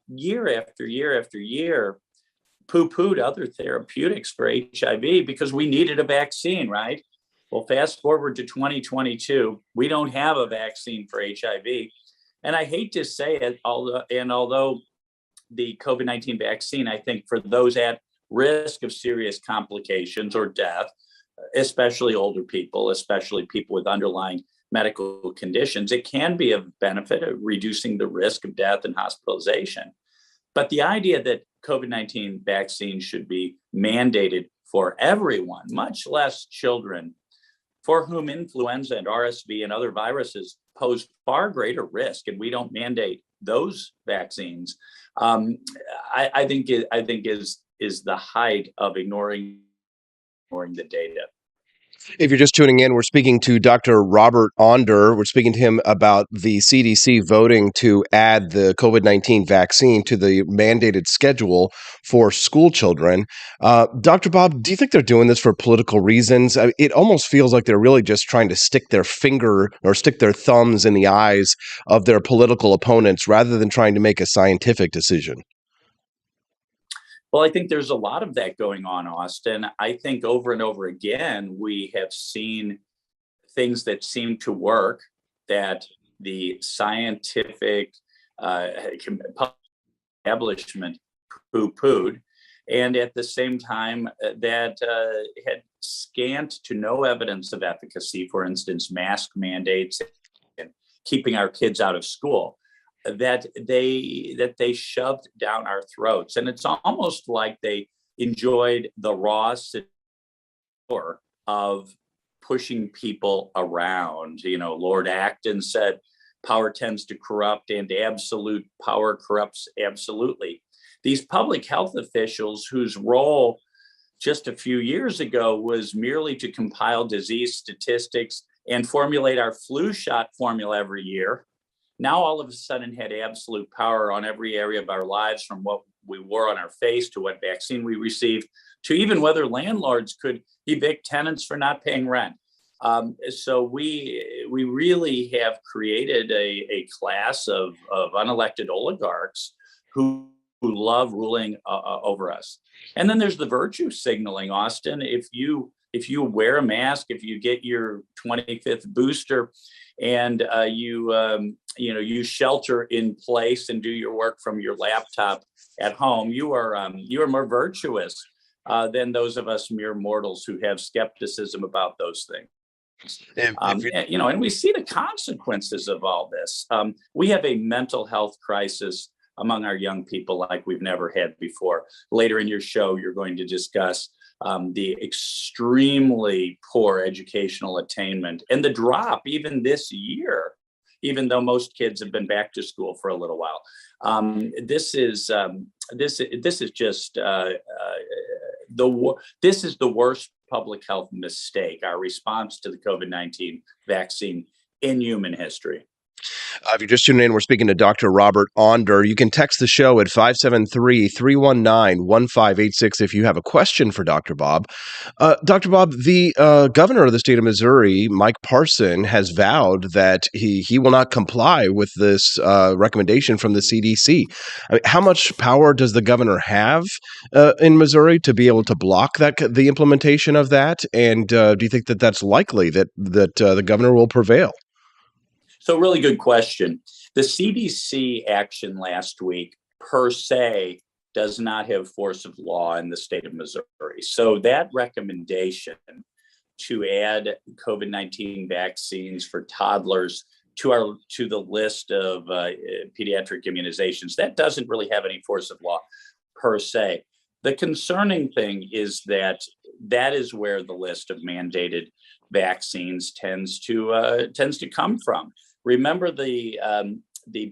year after year after year, poo-pooed other therapeutics for HIV because we needed a vaccine, right? Well, fast forward to 2022, we don't have a vaccine for HIV. And I hate to say it, although the COVID-19 vaccine, I think for those at risk of serious complications or death, especially older people, especially people with underlying medical conditions, it can be of benefit of reducing the risk of death and hospitalization. But the idea that COVID-19 vaccine should be mandated for everyone, much less children, for whom influenza and RSV and other viruses pose far greater risk, and we don't mandate those vaccines, I think is the height of ignoring the data. If you're just tuning in, we're speaking to Dr. Robert Onder. We're speaking to him about the CDC voting to add the COVID-19 vaccine to the mandated schedule for school children. Dr. Bob, do you think they're doing this for political reasons? It almost feels like they're really just trying to stick their finger or stick their thumbs in the eyes of their political opponents rather than trying to make a scientific decision. Well, I think there's a lot of that going on, Austin. I think over and over again, we have seen things that seem to work, that the scientific establishment poo-pooed, and at the same time that had scant to no evidence of efficacy, for instance, mask mandates and keeping our kids out of school, that they shoved down our throats. And it's almost like they enjoyed the raw support of pushing people around. Lord Acton said, power tends to corrupt and absolute power corrupts absolutely. These public health officials whose role just a few years ago was merely to compile disease statistics and formulate our flu shot formula every year, now all of a sudden had absolute power on every area of our lives, from what we wore on our face to what vaccine we received, to even whether landlords could evict tenants for not paying rent. So we really have created a class of unelected oligarchs who love ruling over us. And then there's the virtue signaling, Austin. If you wear a mask, if you get your 25th booster, and you shelter in place and do your work from your laptop at home, you are more virtuous than those of us mere mortals who have skepticism about those things. And we see the consequences of all this. We have a mental health crisis among our young people like we've never had before. Later in your show, you're going to discuss the extremely poor educational attainment and the drop even this year, even though most kids have been back to school for a little while. This is just the worst public health mistake, our response to the COVID-19 vaccine in human history. If you're just tuning in, we're speaking to Dr. Robert Onder. You can text the show at 573-319-1586 if you have a question for Dr. Bob. Dr. Bob, the governor of the state of Missouri, Mike Parson, has vowed that he will not comply with this recommendation from the CDC. I mean, how much power does the governor have in Missouri to be able to block the implementation of that? And do you think that that's likely that the governor will prevail? So really good question. The CDC action last week per se does not have force of law in the state of Missouri. So that recommendation to add COVID-19 vaccines for toddlers to the list of pediatric immunizations, that doesn't really have any force of law per se. The concerning thing is that is where the list of mandated vaccines tends to come from. Remember the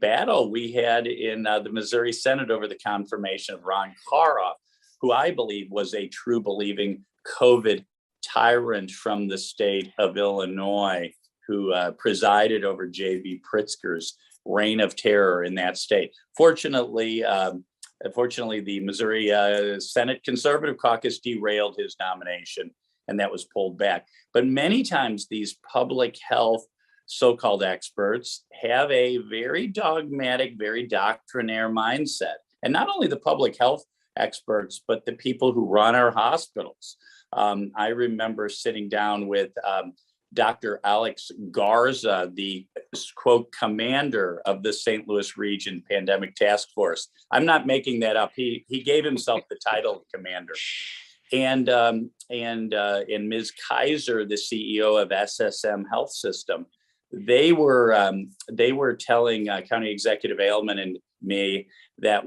battle we had in the Missouri Senate over the confirmation of Ron Karoff, who I believe was a true believing COVID tyrant from the state of Illinois, who presided over J.B. Pritzker's reign of terror in that state. Fortunately, the Missouri Senate Conservative Caucus derailed his nomination, and that was pulled back. But many times these public health so-called experts have a very dogmatic, very doctrinaire mindset. And not only the public health experts, but the people who run our hospitals. I remember sitting down with Dr. Alex Garza, the quote commander of the St. Louis Region Pandemic Task Force. I'm not making that up. He gave himself the title of commander. And Ms. Kaiser, the CEO of SSM Health System, they were telling County Executive Ailman and me that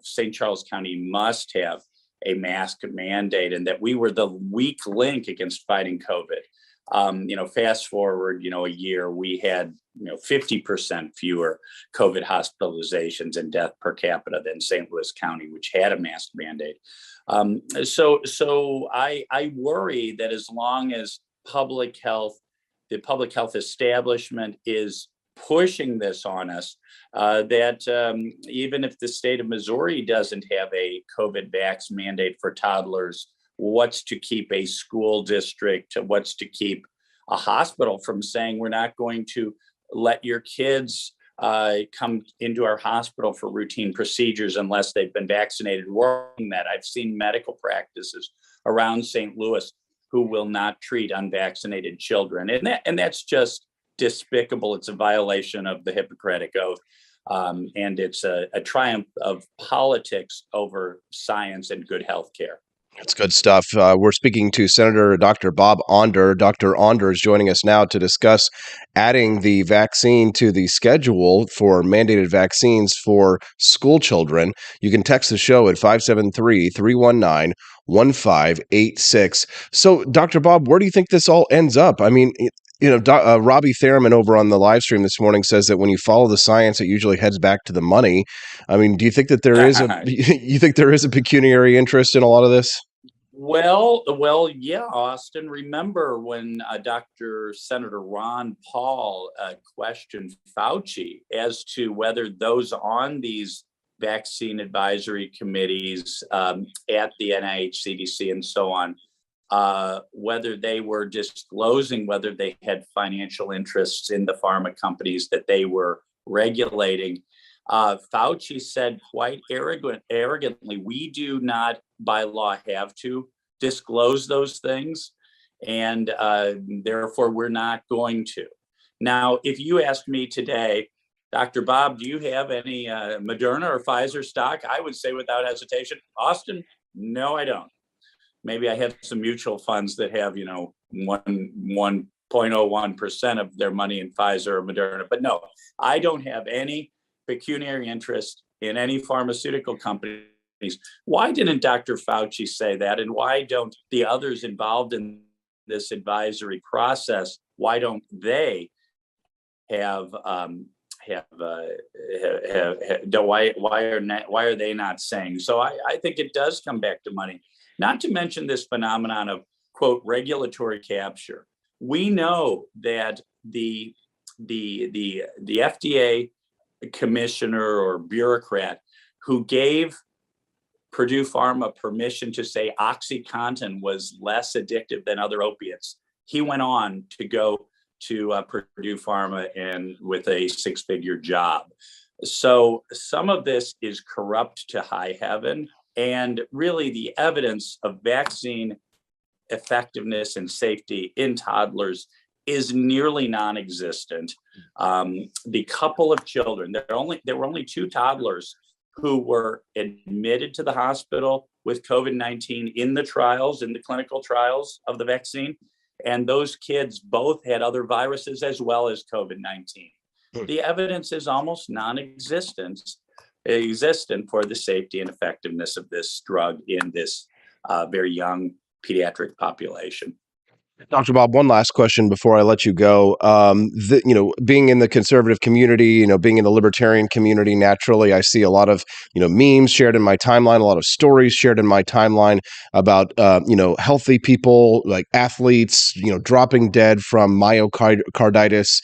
St. Charles County must have a mask mandate, and that we were the weak link against fighting COVID. Fast forward, a year, we had 50% fewer COVID hospitalizations and death per capita than St. Louis County, which had a mask mandate. So I worry that as long as the public health establishment is pushing this on us, that even if the state of Missouri doesn't have a COVID vax mandate for toddlers, what's to keep a school district, what's to keep a hospital from saying we're not going to let your kids come into our hospital for routine procedures unless they've been vaccinated? Working that, I've seen medical practices around St. Louis who will not treat unvaccinated children. And that's just despicable. It's a violation of the Hippocratic Oath. And it's a triumph of politics over science and good health care. That's good stuff. We're speaking to Senator Dr. Bob Onder. Dr. Onder is joining us now to discuss adding the vaccine to the schedule for mandated vaccines for school children. You can text the show at 573-319-1586. So, Dr. Bob, where do you think this all ends up? I mean, Robbie Thurman over on the live stream this morning says that when you follow the science, it usually heads back to the money. I mean, do you think that there is a pecuniary interest in a lot of this? Yeah, Austin. Remember when Senator Ron Paul questioned Fauci as to whether those on these vaccine advisory committees at the NIH, CDC, and so on, whether they were disclosing whether they had financial interests in the pharma companies that they were regulating. Fauci said quite arrogantly, we do not by law have to disclose those things, and therefore we're not going to. Now, if you asked me today, Dr. Bob, do you have any Moderna or Pfizer stock? I would say without hesitation, Austin, no, I don't. Maybe I have some mutual funds that have, 1.01% of their money in Pfizer or Moderna, but no, I don't have any pecuniary interest in any pharmaceutical companies. Why didn't Dr. Fauci say that? And why don't the others involved in this advisory process, why don't they why are they not saying? So I think it does come back to money, not to mention this phenomenon of, quote, regulatory capture. We know that the FDA commissioner or bureaucrat who gave Purdue Pharma permission to say OxyContin was less addictive than other opiates, he went on to go to Purdue Pharma and with a six-figure job. So some of this is corrupt to high heaven, and really the evidence of vaccine effectiveness and safety in toddlers is nearly non-existent. The couple of children, there were only 2 toddlers who were admitted to the hospital with COVID-19 in the clinical trials of the vaccine. And those kids both had other viruses as well as COVID-19. The evidence is almost non-existent for the safety and effectiveness of this drug in this very young pediatric population. Dr. Bob, one last question before I let you go. Being in the conservative community, being in the libertarian community, naturally, I see a lot of, memes shared in my timeline, a lot of stories shared in my timeline about, healthy people like athletes, dropping dead from myocarditis,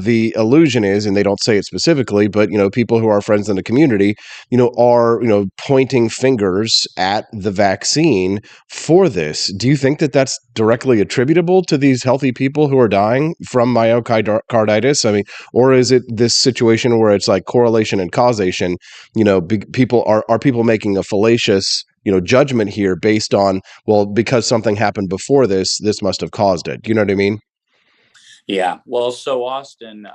the illusion is, and they don't say it specifically, but, people who are friends in the community, are, pointing fingers at the vaccine for this. Do you think that that's directly attributable to these healthy people who are dying from myocarditis? I mean, or is it this situation where it's like correlation and causation? People are people making a fallacious, judgment here based on, well, because something happened before this must have caused it. You know what I mean? Yeah. Well, so Austin,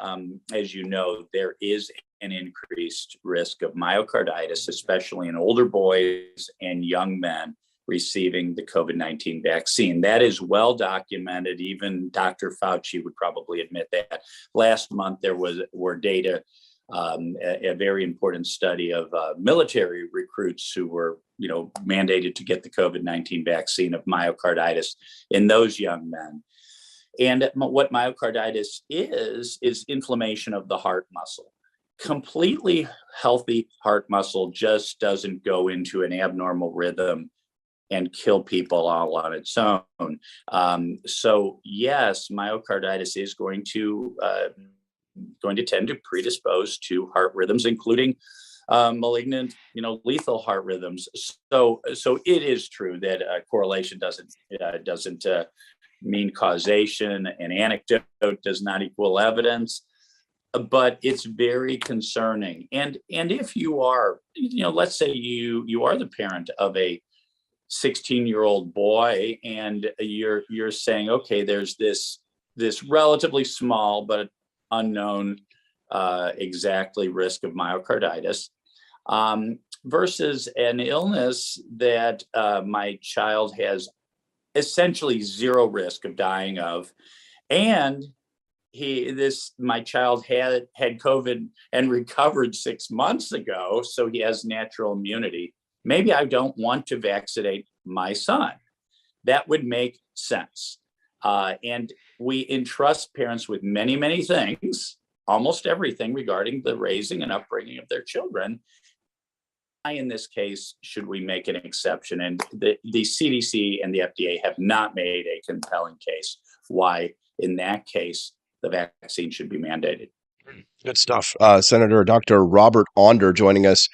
as you know, there is an increased risk of myocarditis, especially in older boys and young men receiving the COVID-19 vaccine. That is well documented. Even Dr. Fauci would probably admit that. Last month, there were data, a very important study of military recruits who were, mandated to get the COVID-19 vaccine of myocarditis in those young men. And what myocarditis is inflammation of the heart muscle. Completely healthy heart muscle just doesn't go into an abnormal rhythm and kill people all on its own. So yes, myocarditis is going to tend to predispose to heart rhythms, including malignant, lethal heart rhythms. So it is true that correlation doesn't mean causation, and anecdote does not equal evidence. But it's very concerning. And if you are, let's say you are the parent of a 16-year-old boy, and you're saying, okay, there's this relatively small but unknown exactly risk of myocarditis versus an illness that my child has essentially zero risk of dying of, and my child had COVID and recovered 6 months ago, so he has natural immunity. Maybe I don't want to vaccinate my son. That would make sense. And we entrust parents with many, many things, almost everything regarding the raising and upbringing of their children. in this case should we make an exception? And the CDC and the FDA have not made a compelling case why, in that case, the vaccine should be mandated. Good stuff. Senator Dr. Robert Onder joining us.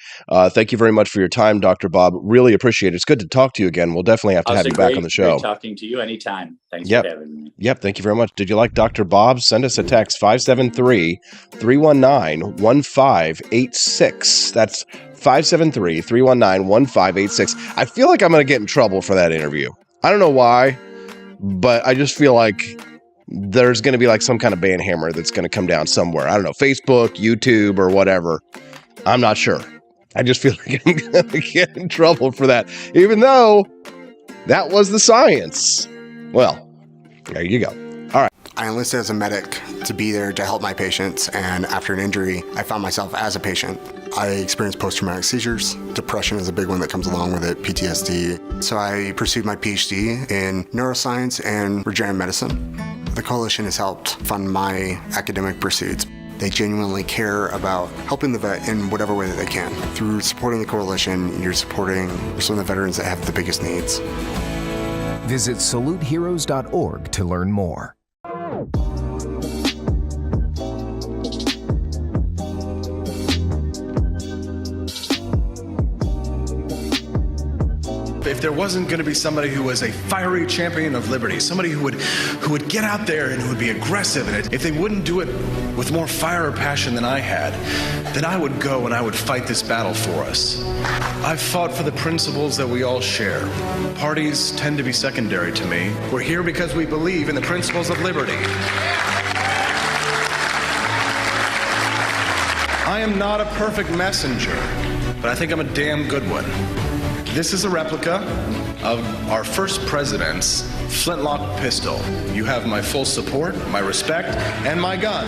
Thank you very much for your time, Dr. Bob. Really appreciate it. It's good to talk to you again. We'll definitely have to have you back on the show. Great talking to you anytime. Thanks Yep. for having me. Yep. Thank you very much. Did you like Dr. Bob? Send us a text 573-319-1586. That's 573-319-1586. I feel like I'm going to get in trouble for that interview. I don't know why, but I just feel like there's going to be like some kind of ban hammer that's going to come down somewhere. I don't know, Facebook, YouTube, or whatever. I'm not sure. I just feel like I'm going to get in trouble for that, even though that was the science. Well, there you go. All right. I enlisted as a medic to be there to help my patients, and after an injury, I found myself as a patient. I experienced post-traumatic seizures. Depression is a big one that comes along with it, PTSD. So I pursued my PhD in neuroscience and regenerative medicine. The coalition has helped fund my academic pursuits. They genuinely care about helping the vet in whatever way that they can. Through supporting the coalition, you're supporting some of the veterans that have the biggest needs. Visit saluteheroes.org to learn more. If there wasn't going to be somebody who was a fiery champion of liberty, somebody who would get out there and who would be aggressive, and if they wouldn't do it with more fire or passion than I had, then I would go and I would fight this battle for us. I've fought for the principles that we all share. Parties tend to be secondary to me. We're here because we believe in the principles of liberty. I am not a perfect messenger, but I think I'm a damn good one. This is a replica of our first president's flintlock pistol. You have my full support, my respect, and my gun.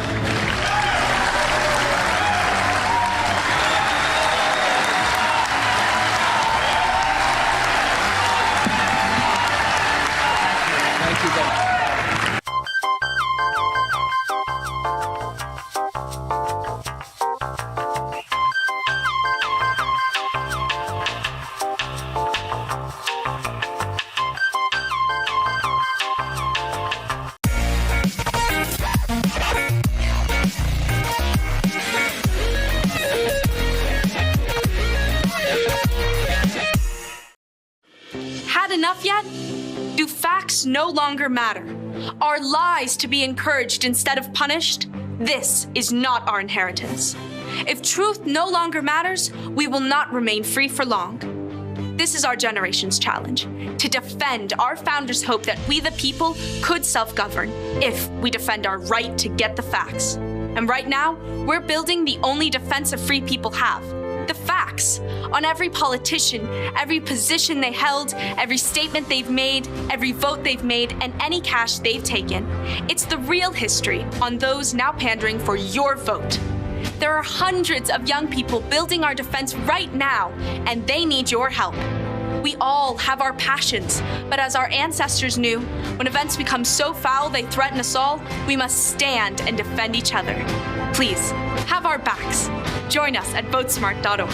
Thank you. Had enough yet? Do facts no longer matter? Are lies to be encouraged instead of punished? This is not our inheritance. If truth no longer matters, we will not remain free for long. This is our generation's challenge, to defend our founders' hope that we the people could self-govern if we defend our right to get the facts. And right now, we're building the only defense of free people have, the facts on every politician, every position they held, every statement they've made, every vote they've made, and any cash they've taken. It's the real history on those now pandering for your vote. There are hundreds of young people building our defense right now, and they need your help. We all have our passions, but as our ancestors knew, when events become so foul they threaten us all, we must stand and defend each other. Please, have our backs. Join us at votesmart.org.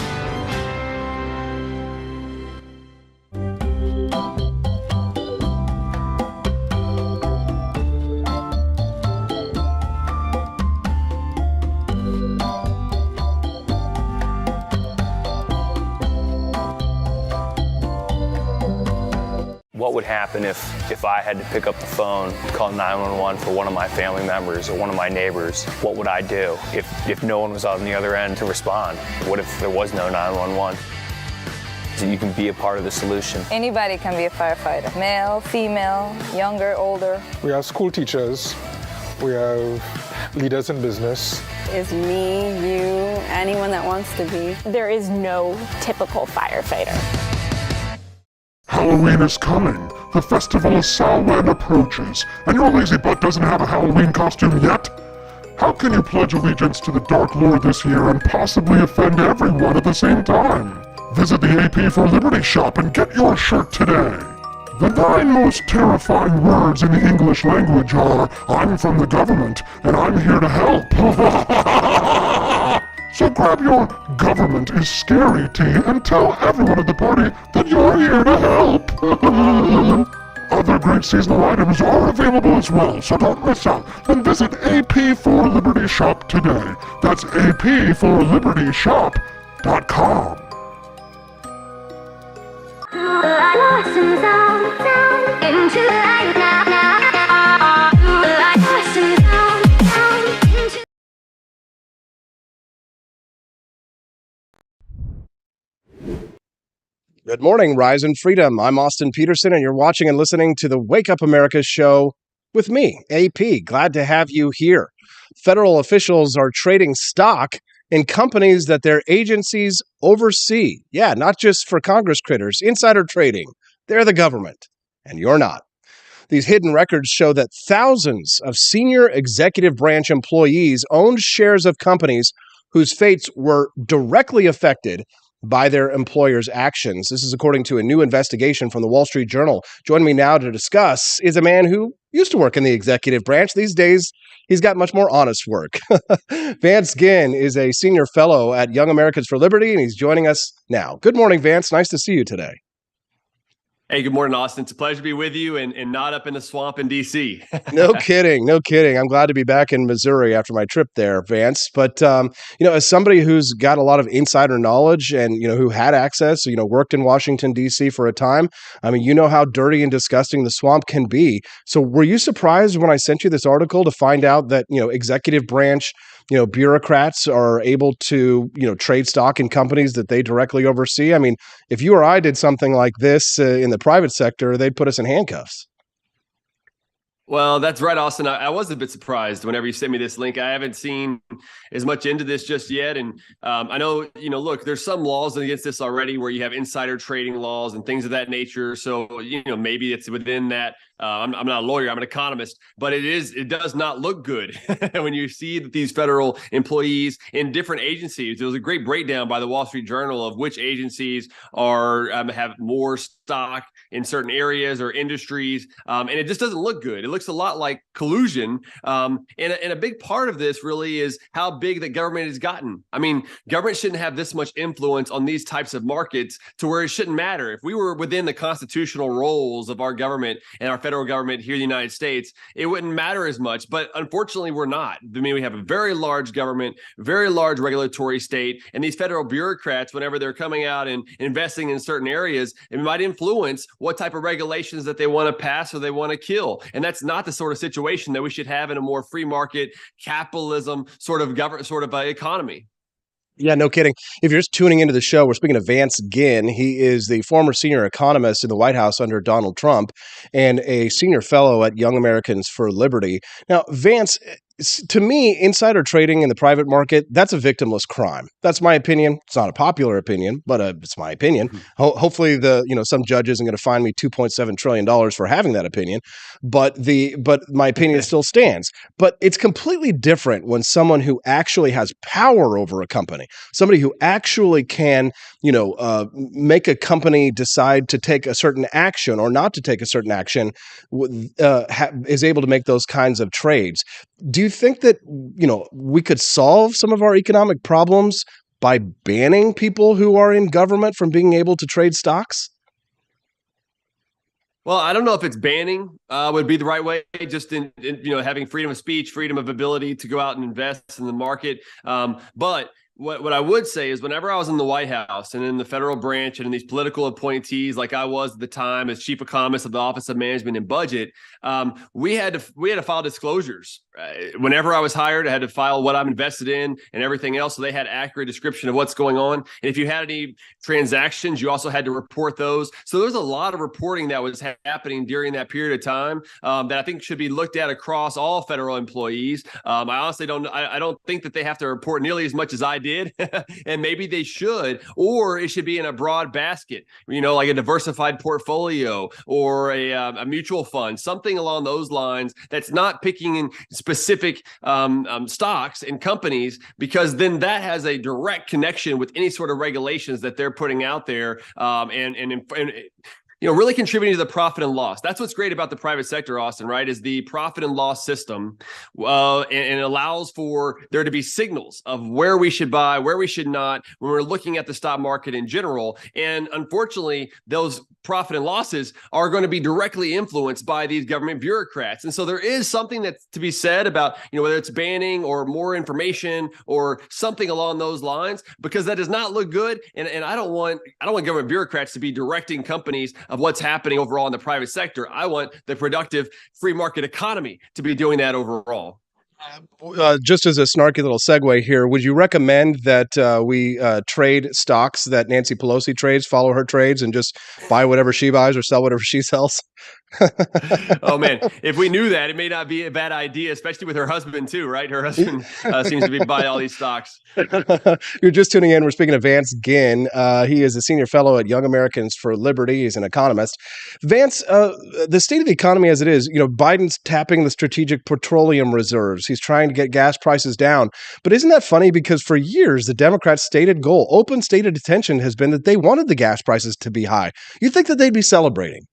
What would happen if I had to pick up the phone, call 911 for one of my family members or one of my neighbors? What would I do if no one was on the other end to respond? What if there was no 911? So you can be a part of the solution. Anybody can be a firefighter. Male, female, younger, older. We have school teachers. We have leaders in business. Is me, you, anyone that wants to be. There is no typical firefighter. Halloween is coming. The festival of Samhain approaches, and your lazy butt doesn't have a Halloween costume yet? How can you pledge allegiance to the Dark Lord this year and possibly offend everyone at the same time? Visit the AP for Liberty shop and get your shirt today. The 9 most terrifying words in the English language are, I'm from the government, and I'm here to help. So grab your government is scary tea and tell everyone at the party that you're here to help. Other great seasonal items are available as well, so don't miss out. Then visit AP for Liberty Shop today. That's apforlibertyshop.com. Good morning, Rise and Freedom. I'm Austin Petersen, and you're watching and listening to the Wake Up America show with me, AP. Glad to have you here. Federal officials are trading stock in companies that their agencies oversee. Yeah, not just for Congress critters, insider trading. They're the government, and you're not. These hidden records show that thousands of senior executive branch employees owned shares of companies whose fates were directly affected by their employers' actions. This is according to a new investigation from the Wall Street Journal. Joining me now to discuss is a man who used to work in the executive branch. These days, he's got much more honest work. Vance Ginn is a senior fellow at Young Americans for Liberty, and he's joining us now. Good morning, Vance. Nice to see you today. Hey, good morning, Austin. It's a pleasure to be with you and not up in the swamp in D.C. No kidding. No kidding. I'm glad to be back in Missouri after my trip there, Vance. But, as somebody who's got a lot of insider knowledge and, who had access, worked in Washington, D.C. for a time, you know how dirty and disgusting the swamp can be. So were you surprised when I sent you this article to find out that, executive branch, bureaucrats are able to, trade stock in companies that they directly oversee? I mean, if you or I did something like this in the private sector, they'd put us in handcuffs. Well, that's right, Austin. I was a bit surprised whenever you sent me this link. I haven't seen as much into this just yet. And I know, look, there's some laws against this already where you have insider trading laws and things of that nature. So, maybe it's within that. I'm not a lawyer, I'm an economist, but it does not look good when you see that these federal employees in different agencies. There was a great breakdown by the Wall Street Journal of which agencies have more stock in certain areas or industries. And it just doesn't look good. It looks a lot like collusion. And a big part of this really is how big the government has gotten. I mean, government shouldn't have this much influence on these types of markets to where it shouldn't matter. If we were within the constitutional roles of our government and our federal government here in the United States, it wouldn't matter as much. But unfortunately, we're not. I mean, we have a very large government, very large regulatory state, and these federal bureaucrats, whenever they're coming out and investing in certain areas, it might influence what type of regulations that they want to pass or they want to kill. And that's not the sort of situation that we should have in a more free market capitalism sort of economy. Yeah, no kidding. If you're just tuning into the show, we're speaking to Vance Ginn. He is the former senior economist in the White House under Donald Trump and a senior fellow at Young Americans for Liberty. Now, Vance, to me, insider trading in the private market, that's a victimless crime. That's my opinion. It's not a popular opinion, but it's my opinion. Hopefully some judge isn't going to fine me $2.7 trillion for having that opinion, but my opinion still stands. But it's completely different when someone who actually has power over a company, somebody who actually can, make a company decide to take a certain action or not to take a certain action, is able to make those kinds of trades. Do you think that, we could solve some of our economic problems by banning people who are in government from being able to trade stocks? Well, I don't know if it's banning would be the right way, just in having freedom of speech, freedom of ability to go out and invest in the market. But what I would say is whenever I was in the White House and in the federal branch and in these political appointees, like I was at the time as chief economist of the Office of Management and Budget, we had to file disclosures. Whenever I was hired, I had to file what I'm invested in and everything else. So they had accurate description of what's going on. And if you had any transactions, you also had to report those. So there's a lot of reporting that was happening during that period of time that I think should be looked at across all federal employees. I honestly don't think that they have to report nearly as much as I did, and maybe they should, or it should be in a broad basket, like a diversified portfolio or a mutual fund, something along those lines that's not picking in specific stocks and companies, because then that has a direct connection with any sort of regulations that they're putting out there. And really contributing to the profit and loss. That's what's great about the private sector, Austin, right? Is the profit and loss system, and it allows for there to be signals of where we should buy, where we should not, when we're looking at the stock market in general. And unfortunately, those profit and losses are going to be directly influenced by these government bureaucrats. And so there is something that's to be said about, whether it's banning or more information or something along those lines, because that does not look good. And I don't want government bureaucrats to be directing companies of what's happening overall in the private sector. I want the productive free market economy to be doing that overall. Just as a snarky little segue here, would you recommend that we trade stocks that Nancy Pelosi trades, follow her trades, and just buy whatever she buys or sell whatever she sells? Oh, man. If we knew that, it may not be a bad idea, especially with her husband, too, right? Her husband seems to be buying all these stocks. You're just tuning in. We're speaking to Vance Ginn. He is a senior fellow at Young Americans for Liberty. He's an economist. Vance, the state of the economy as it is, Biden's tapping the strategic petroleum reserves. He's trying to get gas prices down. But isn't that funny? Because for years, the Democrats' stated goal, open stated intention, has been that they wanted the gas prices to be high. You'd think that they'd be celebrating.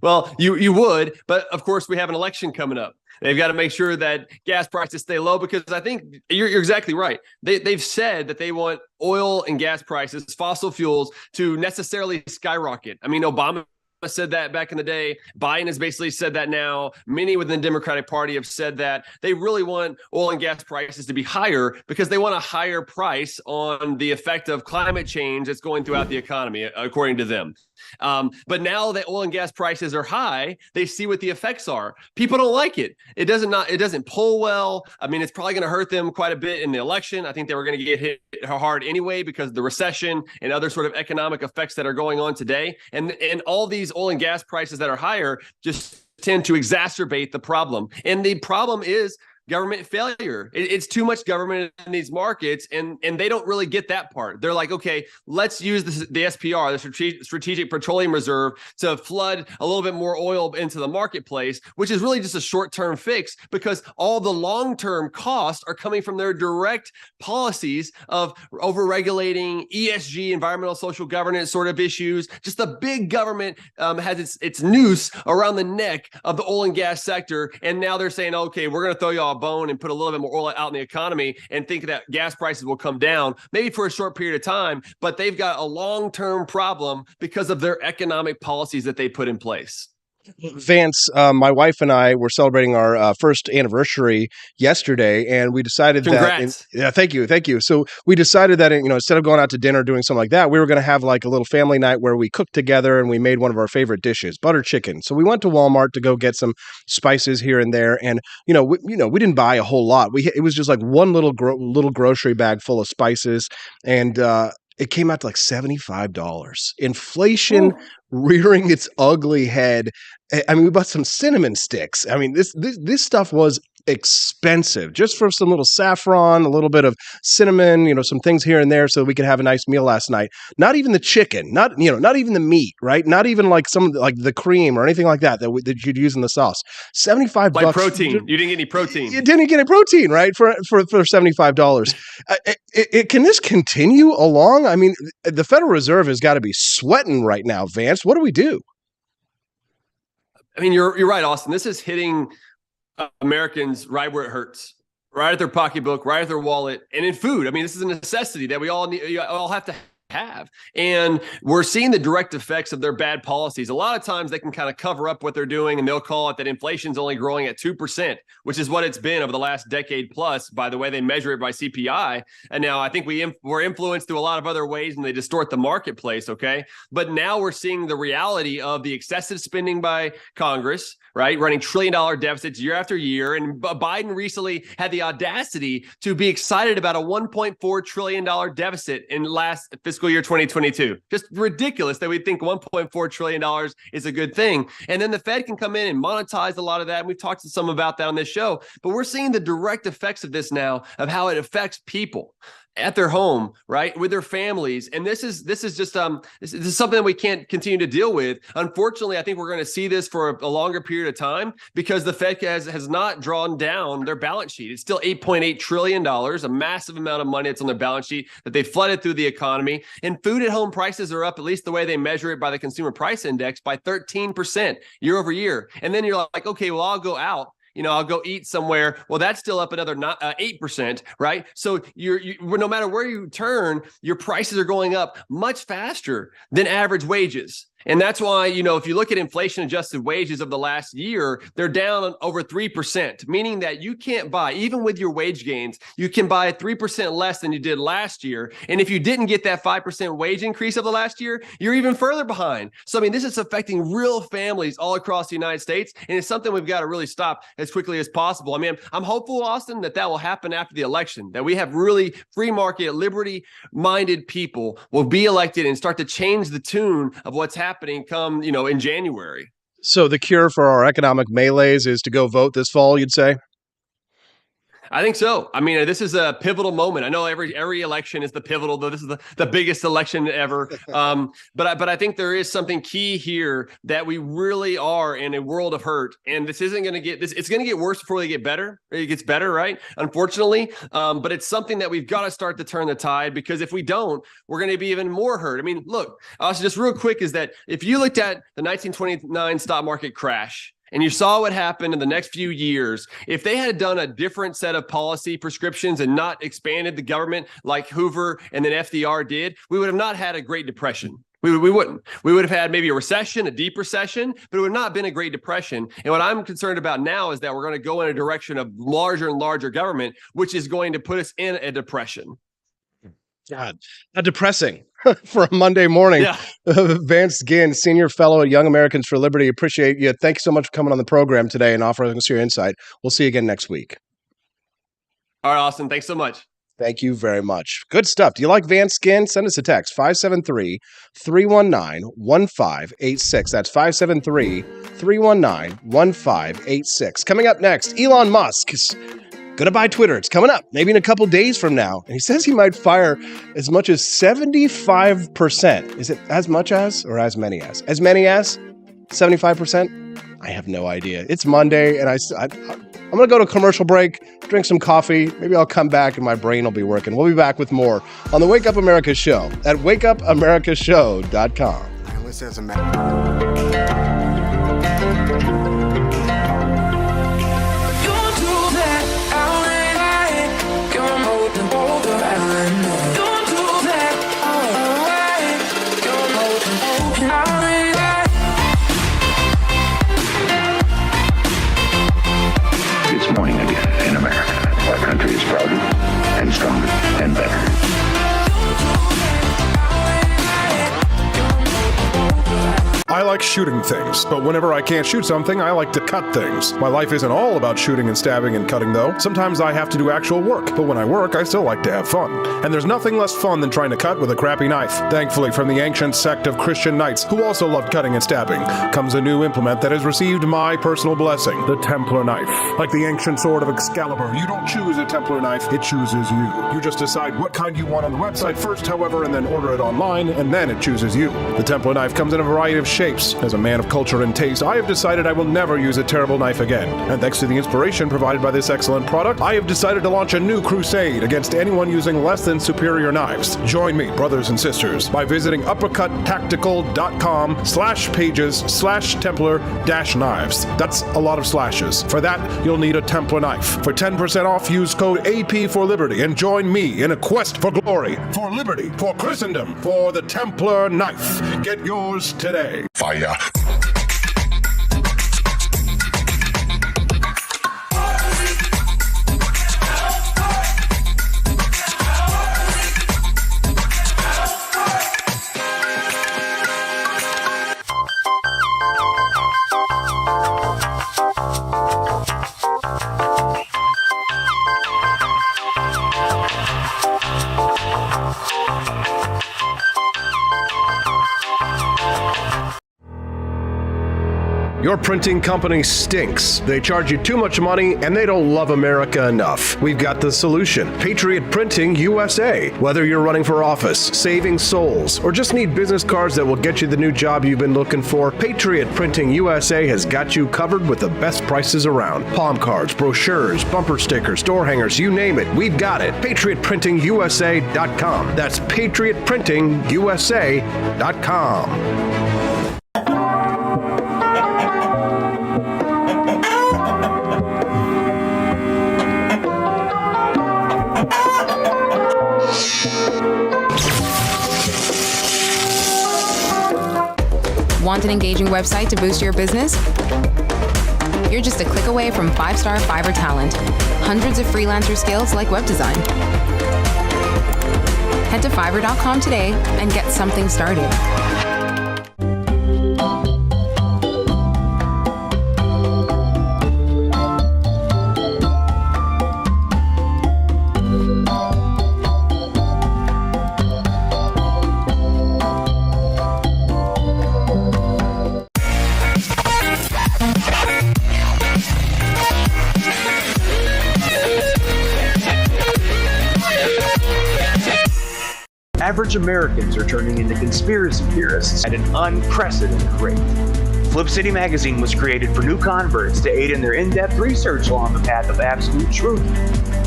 Well, you would, but of course we have an election coming up. They've got to make sure that gas prices stay low, because I think you're exactly right. They've said that they want oil and gas prices, fossil fuels, to necessarily skyrocket. I mean, Obama said that back in the day. Biden has basically said that now. Many within the Democratic Party have said that they really want oil and gas prices to be higher because they want a higher price on the effect of climate change that's going throughout the economy, according to them. But now that oil and gas prices are high, they see what the effects are. People don't like it. It doesn't poll well. I mean, it's probably going to hurt them quite a bit in the election. I think they were going to get hit hard anyway because of the recession and other sort of economic effects that are going on today. And all these oil and gas prices that are higher just tend to exacerbate the problem. And the problem is government failure. It's too much government in these markets, and they don't really get that part. They're like, okay, let's use the SPR, the Strategic Petroleum Reserve, to flood a little bit more oil into the marketplace, which is really just a short-term fix, because all the long-term costs are coming from their direct policies of over-regulating ESG, environmental social governance sort of issues. Just the big government has its noose around the neck of the oil and gas sector, and now they're saying, okay, we're going to throw you all a bone and put a little bit more oil out in the economy and think that gas prices will come down, maybe for a short period of time, but they've got a long-term problem because of their economic policies that they put in place. Vance, my wife and I were celebrating our first anniversary yesterday, and we decided Congrats. Thank you. So we decided that, instead of going out to dinner, doing something like that, we were going to have like a little family night where we cooked together and we made one of our favorite dishes, butter chicken. So we went to Walmart to go get some spices here and there, and we didn't buy a whole lot. It was just like one little grocery bag full of spices, and it came out to like $75. Inflation rearing its ugly head. I mean, we bought some cinnamon sticks. I mean, this stuff was expensive, just for some little saffron, a little bit of cinnamon, some things here and there, so we could have a nice meal last night. Not even the chicken, not even the meat, right? Not even like like the cream or anything like that you'd use in the sauce. $75 like protein. You didn't get any protein. You didn't get any protein, right? For $75. Can this continue along? I mean, the Federal Reserve has got to be sweating right now, Vance. What do we do? I mean, you're right, Austin. This is hitting Americans right where it hurts, right at their pocketbook, right at their wallet, and in food. I mean, this is a necessity that we all have to have. And we're seeing the direct effects of their bad policies. A lot of times they can kind of cover up what they're doing, and they'll call it that inflation's only growing at 2%, which is what it's been over the last decade plus, by the way they measure it by CPI. And now I think we're influenced through a lot of other ways, and they distort the marketplace, okay? But now we're seeing the reality of the excessive spending by Congress, right? Running $1 trillion deficits year after year. And Biden recently had the audacity to be excited about a $1.4 trillion deficit in last fiscal year 2022. Just ridiculous that we think $1.4 trillion is a good thing. And then the Fed can come in and monetize a lot of that. And we've talked to some about that on this show. But we're seeing the direct effects of this now, of how it affects people. at their home, right, with their families. And this is just this is something that we can't continue to deal with. Unfortunately, I think we're going to see this for a longer period of time because the Fed has not drawn down their balance sheet. It's still $8.8 trillion, a massive amount of money that's on their balance sheet that they flooded through the economy. And food at home prices are up, at least the way they measure it by the Consumer Price Index, by 13% year over year. And then you're like, okay, well, I'll go out. I'll go eat somewhere. Well, that's still up another 8%, right? So no matter where you turn, your prices are going up much faster than average wages. And that's why, if you look at inflation adjusted wages of the last year, they're down over 3%, meaning that you can't buy, even with your wage gains, you can buy 3% less than you did last year. And if you didn't get that 5% wage increase of the last year, you're even further behind. So, this is affecting real families all across the United States. And it's something we've got to really stop as quickly as possible. I'm hopeful, Austin, that will happen after the election, that we have really free market, liberty-minded people will be elected and start to change the tune of what's happening come, in January. So the cure for our economic melees is to go vote this fall, you'd say? I think so. This is a pivotal moment. I know every election is the pivotal, though this is the biggest election ever. But I think there is something key here that we really are in a world of hurt, and this isn't going to get this. It's going to get worse before they get better. It gets better, right? Unfortunately, but it's something that we've got to start to turn the tide, because if we don't, we're going to be even more hurt. Look, also just real quick is that if you looked at the 1929 stock market crash, and you saw what happened in the next few years, if they had done a different set of policy prescriptions and not expanded the government like Hoover and then FDR did, we would have not had a Great Depression. We wouldn't. We would have had maybe a recession, a deep recession, but it would not have been a Great Depression. And what I'm concerned about now is that we're going to go in a direction of larger and larger government, which is going to put us in a depression. God, how depressing for a Monday morning. Yeah. Vance Ginn, Senior Fellow at Young Americans for Liberty. Appreciate you. Thank you so much for coming on the program today and offering us your insight. We'll see you again next week. All right, Austin. Thanks so much. Thank you very much. Good stuff. Do you like Vance Ginn? Send us a text, 573-319-1586. That's 573-319-1586. Coming up next, Elon Musk is going to buy Twitter. It's coming up, maybe in a couple days from now. And he says he might fire as much as 75%. Is it as much as or as many as? As many as 75%? I have no idea. It's Monday, and I'm going to go to a commercial break, drink some coffee. Maybe I'll come back and my brain will be working. We'll be back with more on the Wake Up America Show at wakeupAmericaShow.com. I listen as a country is prouder and stronger and better. I like shooting things, but whenever I can't shoot something, I like to cut things. My life isn't all about shooting and stabbing and cutting, though. Sometimes I have to do actual work, but when I work, I still like to have fun. And there's nothing less fun than trying to cut with a crappy knife. Thankfully, from the ancient sect of Christian knights, who also loved cutting and stabbing, comes a new implement that has received my personal blessing, the Templar knife. Like the ancient sword of Excalibur, you don't choose a Templar knife, it chooses you. You just decide what kind you want on the website first, however, and then order it online, and then it chooses you. The Templar knife comes in a variety of shapes. As a man of culture and taste, I have decided I will never use a terrible knife again. And thanks to the inspiration provided by this excellent product, I have decided to launch a new crusade against anyone using less than superior knives. Join me, brothers and sisters, by visiting uppercuttactical.com/pages/Templar-knives. That's a lot of slashes. For that, you'll need a Templar knife. For 10% off, use code AP for Liberty and join me in a quest for glory, for liberty, for Christendom, for the Templar knife. Get yours today. Fire. Your printing company stinks. They charge you too much money and they don't love America enough. We've got the solution. Patriot Printing USA. Whether you're running for office, saving souls, or just need business cards that will get you the new job you've been looking for, Patriot Printing USA has got you covered with the best prices around. Palm cards, brochures, bumper stickers, door hangers, you name it, we've got it. PatriotPrintingUSA.com. That's PatriotPrintingUSA.com. Want an engaging website to boost your business? You're just a click away from 5-star Fiverr talent. Hundreds of freelancer skills like web design. Head to Fiverr.com today and get something started. Average Americans are turning into conspiracy theorists at an unprecedented rate. Flip City Magazine was created for new converts to aid in their in-depth research along the path of absolute truth.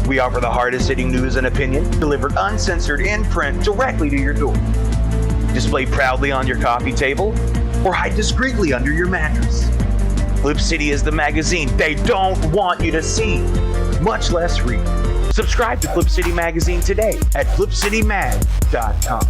We offer the hardest-hitting news and opinion delivered uncensored in print directly to your door. Display proudly on your coffee table or hide discreetly under your mattress. Flip City is the magazine they don't want you to see, much less read. Subscribe to Flip City Magazine today at flipcitymag.com.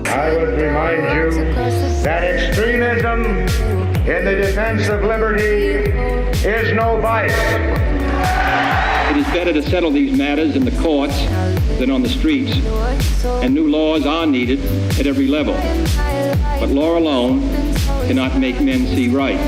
I would remind you that extremism in the defense of liberty is no vice. It is better to settle these matters in the courts than on the streets, and new laws are needed at every level. But law alone cannot make men see right.